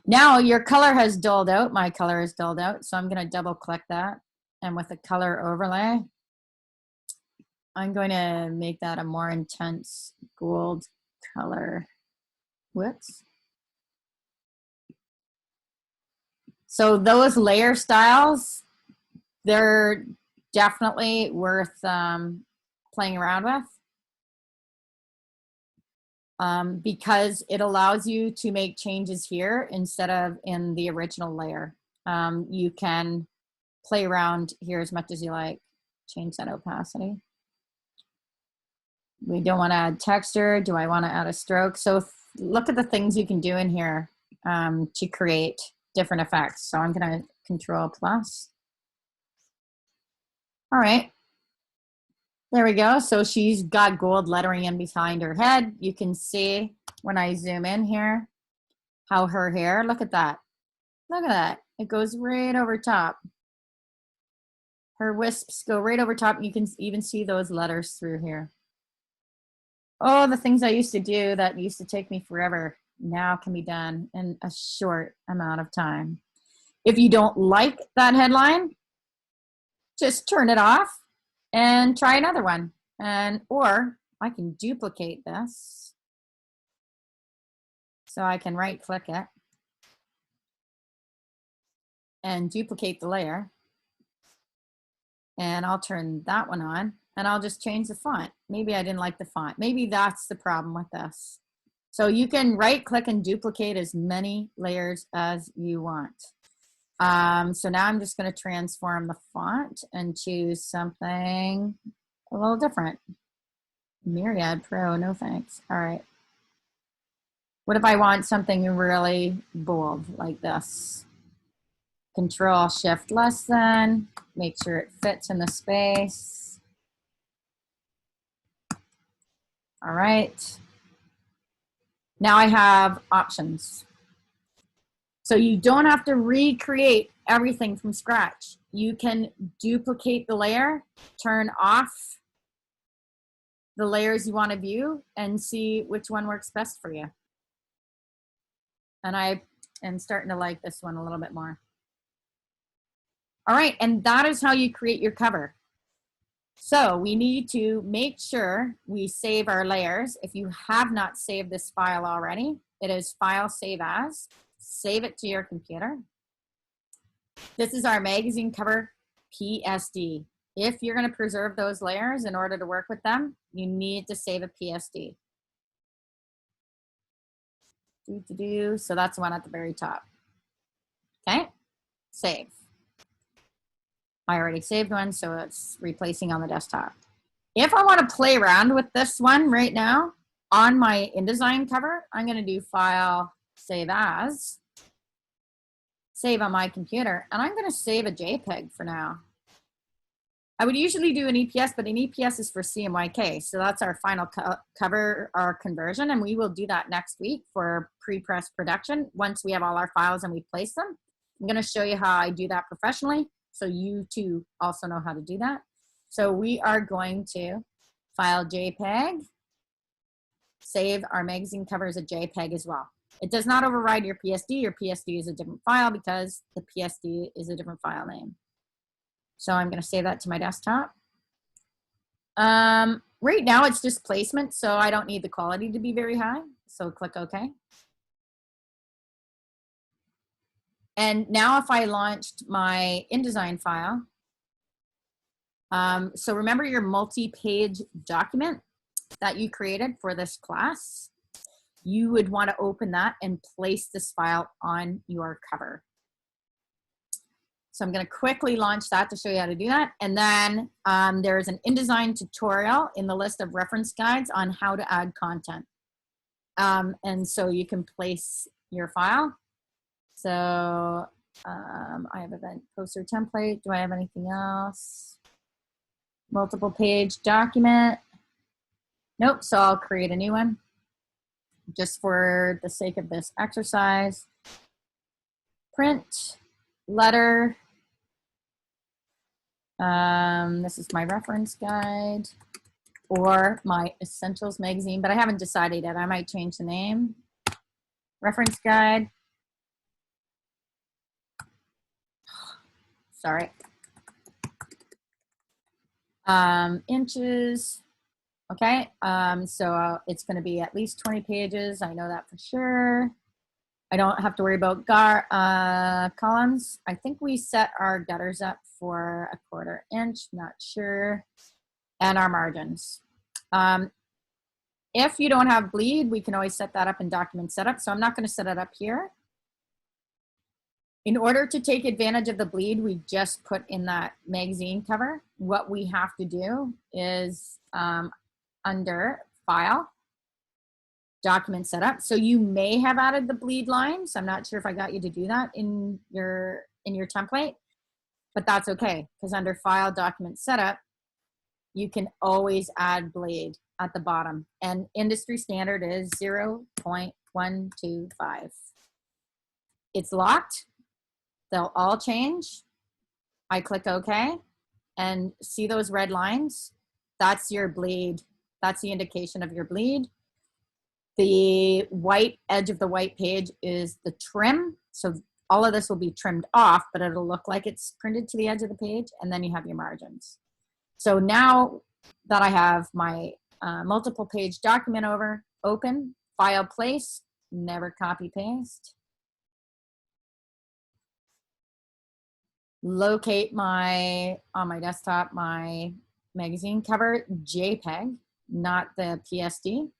Now your color has dulled out. My color is dulled out. So I'm going to double click that. And with the color overlay, I'm going to make that a more intense gold color. Whoops. So those layer styles, they're definitely worth playing around with. Because it allows you to make changes here instead of in the original layer. You can play around here as much as you like. Change that opacity. We don't want to add texture. Do I want to add a stroke? So look at the things you can do in here to create different effects. So I'm going to Control plus. All right. There we go. So she's got gold lettering in behind her head. You can see when I zoom in here how her hair, look at that. Look at that. It goes right over top. Her wisps go right over top. You can even see those letters through here. Oh, the things I used to do that used to take me forever now can be done in a short amount of time. If you don't like that headline, just turn it off and try another one. Or I can duplicate this. So I can right click it and duplicate the layer. And I'll turn that one on and I'll just change the font. Maybe I didn't like the font. Maybe that's the problem with this. So you can right click and duplicate as many layers as you want. So now I'm just going to transform the font and choose something a little different. Myriad Pro, no thanks. All right. What if I want something really bold like this? Control Shift less than, make sure it fits in the space. All right. Now I have options. So you don't have to recreate everything from scratch. You can duplicate the layer, turn off the layers you want to view, and see which one works best for you. And I am starting to like this one a little bit more. All right, and that is how you create your cover. So we need to make sure we save our layers. If you have not saved this file already, it is File, Save As. Save it to your computer. This is our magazine cover PSD. If you're going to preserve those layers in order to work with them, you need to save a PSD. So that's the one at the very top. Okay, save. I already saved one, so it's replacing on the desktop. If I want to play around with this one right now on my InDesign cover, I'm going to do File, Save As, save on my computer, and I'm going to save a JPEG for now. I would usually do an EPS, but an EPS is for CMYK, so that's our final cover, our conversion, and we will do that next week for pre-press production once we have all our files and we place them. I'm going to show you how I do that professionally, so you too also know how to do that. So we are going to File JPEG, save our magazine cover as a JPEG as well. It does not override your PSD. Your PSD is a different file because the PSD is a different file name. So I'm going to save that to my desktop. Right now it's just placement, so I don't need the quality to be very high. So click OK. And now if I launched my InDesign file, so remember your multi-page document that you created for this class? you would want to open that and place this file on your cover. So I'm going to quickly launch that to show you how to do that. And then there's an InDesign tutorial in the list of reference guides on how to add content. And so you can place your file. So I have event poster template. Do I have anything else? Multiple page document. Nope, so I'll create a new one just for the sake of this exercise. Print, letter. This is my reference guide or my essentials magazine, but I haven't decided yet. I might change the name. Reference guide. Sorry. Inches. Okay, so it's going to be at least 20 pages. I know that for sure. I don't have to worry about columns. I think we set our gutters up for 1/4 inch, not sure. And our margins. If you don't have bleed, we can always set that up in document setup. So I'm not going to set it up here. In order to take advantage of the bleed we just put in that magazine cover, what we have to do is under File, Document Setup. So you may have added the bleed lines. I'm not sure if I got you to do that in your template, but that's okay, because under File, Document Setup, you can always add bleed at the bottom. And industry standard is 0.125. It's locked. They'll all change. I click OK, and see those red lines? That's your bleed. That's the indication of your bleed. The white edge of the white page is the trim. So all of this will be trimmed off, but it'll look like it's printed to the edge of the page, and then you have your margins. So now that I have my multiple page document open, file place, never copy paste. Locate on my desktop, my magazine cover JPEG, not the PSD.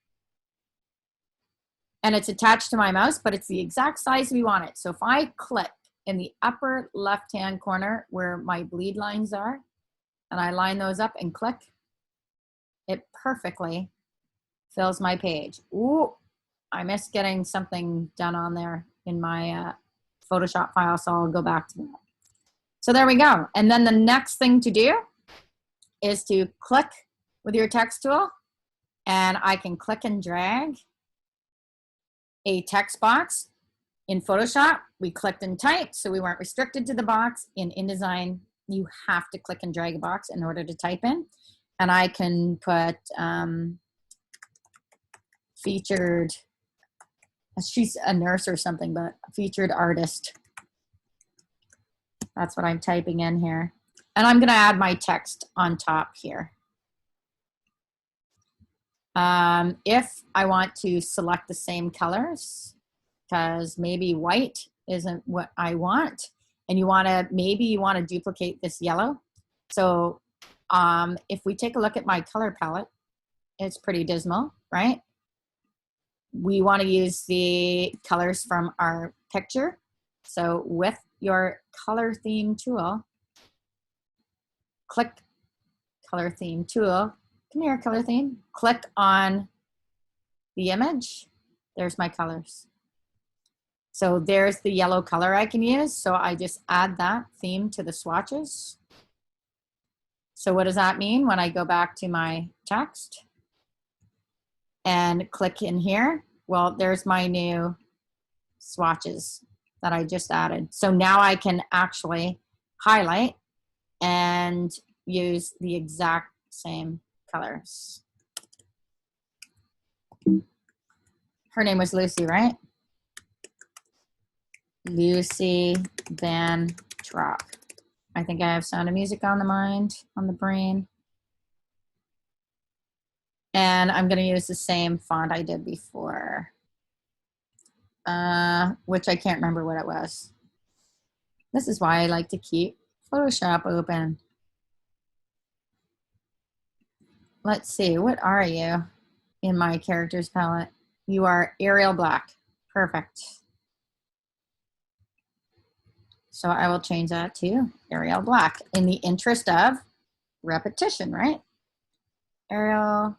And it's attached to my mouse, but it's the exact size we want it. So if I click in the upper left-hand corner where my bleed lines are, and I line those up and click, it perfectly fills my page. Ooh, I missed getting something done on there in my Photoshop file, so I'll go back to that. So there we go. And then the next thing to do is to click with your text tool, and I can click and drag a text box. In Photoshop, we clicked and typed, so we weren't restricted to the box. In InDesign, you have to click and drag a box in order to type in. And I can put featured, she's a nurse or something, but featured artist. That's what I'm typing in here. And I'm gonna add my text on top here. If I want to select the same colors, because maybe white isn't what I want, and maybe you want to duplicate this yellow. So if we take a look at my color palette, it's pretty dismal, right? We want to use the colors from our picture. So with your color theme tool, click color theme tool. Come here, color theme. Click on the image. There's my colors. So there's the yellow color I can use. So I just add that theme to the swatches. So what does that mean when I go back to my text and click in here? Well, there's my new swatches that I just added. So now I can actually highlight and use the exact same colors. Her name was Lucy, right? Lucy Van Trop. I think I have Sound of Music on the brain. And I'm gonna use the same font I did before, which I can't remember what it was. This is why I like to keep Photoshop open. Let's see, what are you in my characters palette? You are Arial Black. Perfect. So I will change that to Arial Black in the interest of repetition, right? Arial.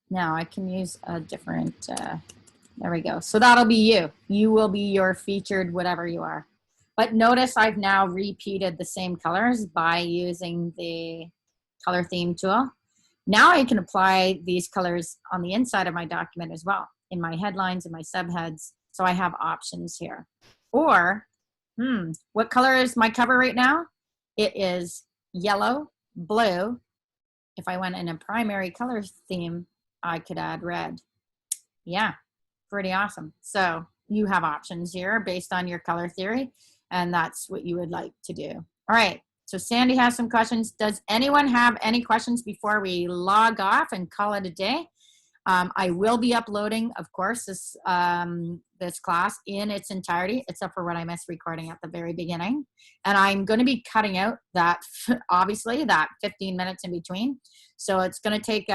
Now I can use a different, there we go. So that'll be you. You will be your featured whatever you are. But notice I've now repeated the same colors by using the color theme tool. Now I can apply these colors on the inside of my document as well, in my headlines and my subheads. So I have options here. Or, what color is my cover right now? It is yellow, blue. If I went in a primary color theme, I could add red. Yeah, pretty awesome. So you have options here based on your color theory, and that's what you would like to do. All right, so Sandy has some questions. Does anyone have any questions before we log off and call it a day? I will be uploading, of course, this class in its entirety, except for what I missed recording at the very beginning. And I'm going to be cutting out that, obviously, that 15 minutes in between. So it's going to take,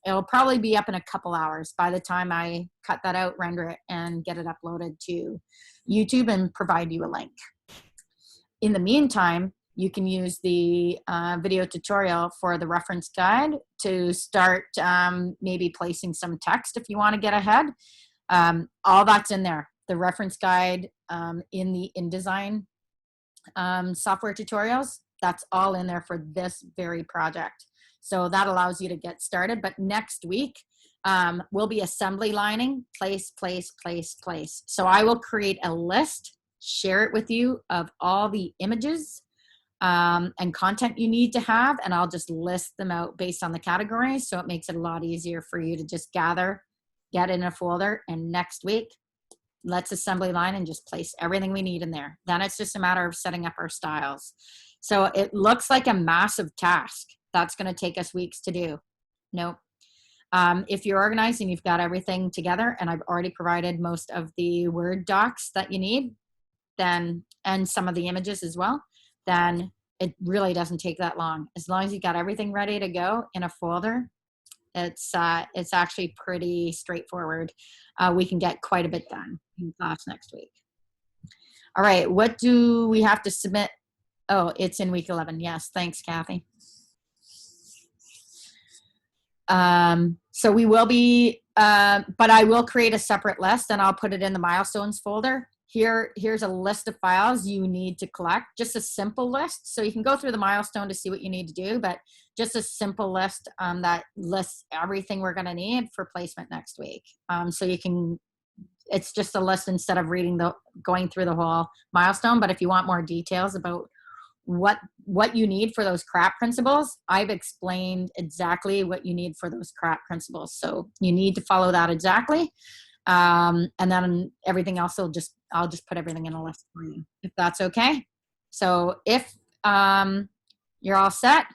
it'll probably be up in a couple hours by the time I cut that out, render it, and get it uploaded to YouTube and provide you a link. In the meantime, you can use the video tutorial for the reference guide to start maybe placing some text if you want to get ahead. All that's in there. The reference guide in the InDesign software tutorials, that's all in there for this very project. So that allows you to get started. But next week, we'll be assembly lining, place, place, place, place. So I will create a list, share it with you of all the images and content you need to have, and I'll just list them out based on the categories, so it makes it a lot easier for you to just gather, get in a folder, and next week, let's assembly line and just place everything we need in there. Then it's just a matter of setting up our styles. So it looks like a massive task. That's going to take us weeks to do. Nope. If you're organized and you've got everything together, and I've already provided most of the Word docs that you need, then, and some of the images as well, then it really doesn't take that long. As long as you got everything ready to go in a folder, it's actually pretty straightforward. We can get quite a bit done in class next week. All right, what do we have to submit? Oh, it's in week 11. Yes, thanks, Kathy. So we will be, but I will create a separate list and I'll put it in the milestones folder. Here's a list of files you need to collect, just a simple list. So you can go through the milestone to see what you need to do, but just a simple list that lists everything we're gonna need for placement next week. So you can, it's just a list instead of going through the whole milestone, but if you want more details about what you need for those CRAP principles, I've explained exactly what you need for those CRAP principles. So you need to follow that exactly. And then everything else I'll just put everything in a list for you, if that's okay. So if you're all set,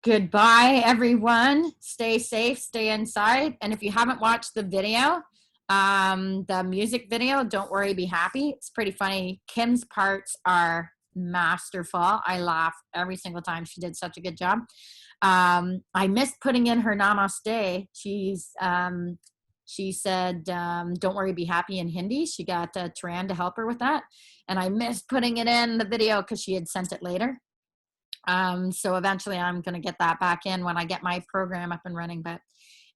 goodbye everyone. Stay safe, stay inside. And if you haven't watched the video, the music video, Don't Worry, Be Happy, it's pretty funny. Kim's parts are masterful. I laugh every single time. She did such a good job. I missed putting in her namaste. She said, don't worry, be happy in Hindi. She got Taran to help her with that. And I missed putting it in the video because she had sent it later. So eventually I'm going to get that back in when I get my program up and running. But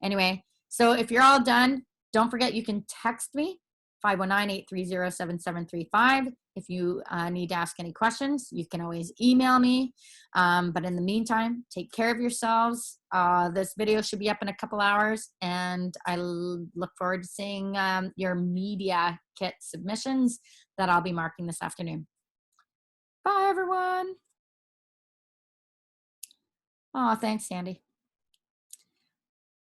anyway, so if you're all done, don't forget you can text me, 519-830-7735. If you need to ask any questions, you can always email me. But in the meantime, take care of yourselves. This video should be up in a couple hours, and I look forward to seeing your media kit submissions that I'll be marking this afternoon. Bye, everyone. Oh, thanks, Sandy.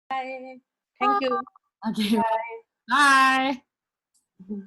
Bye. Thank you. Okay. Bye. Bye.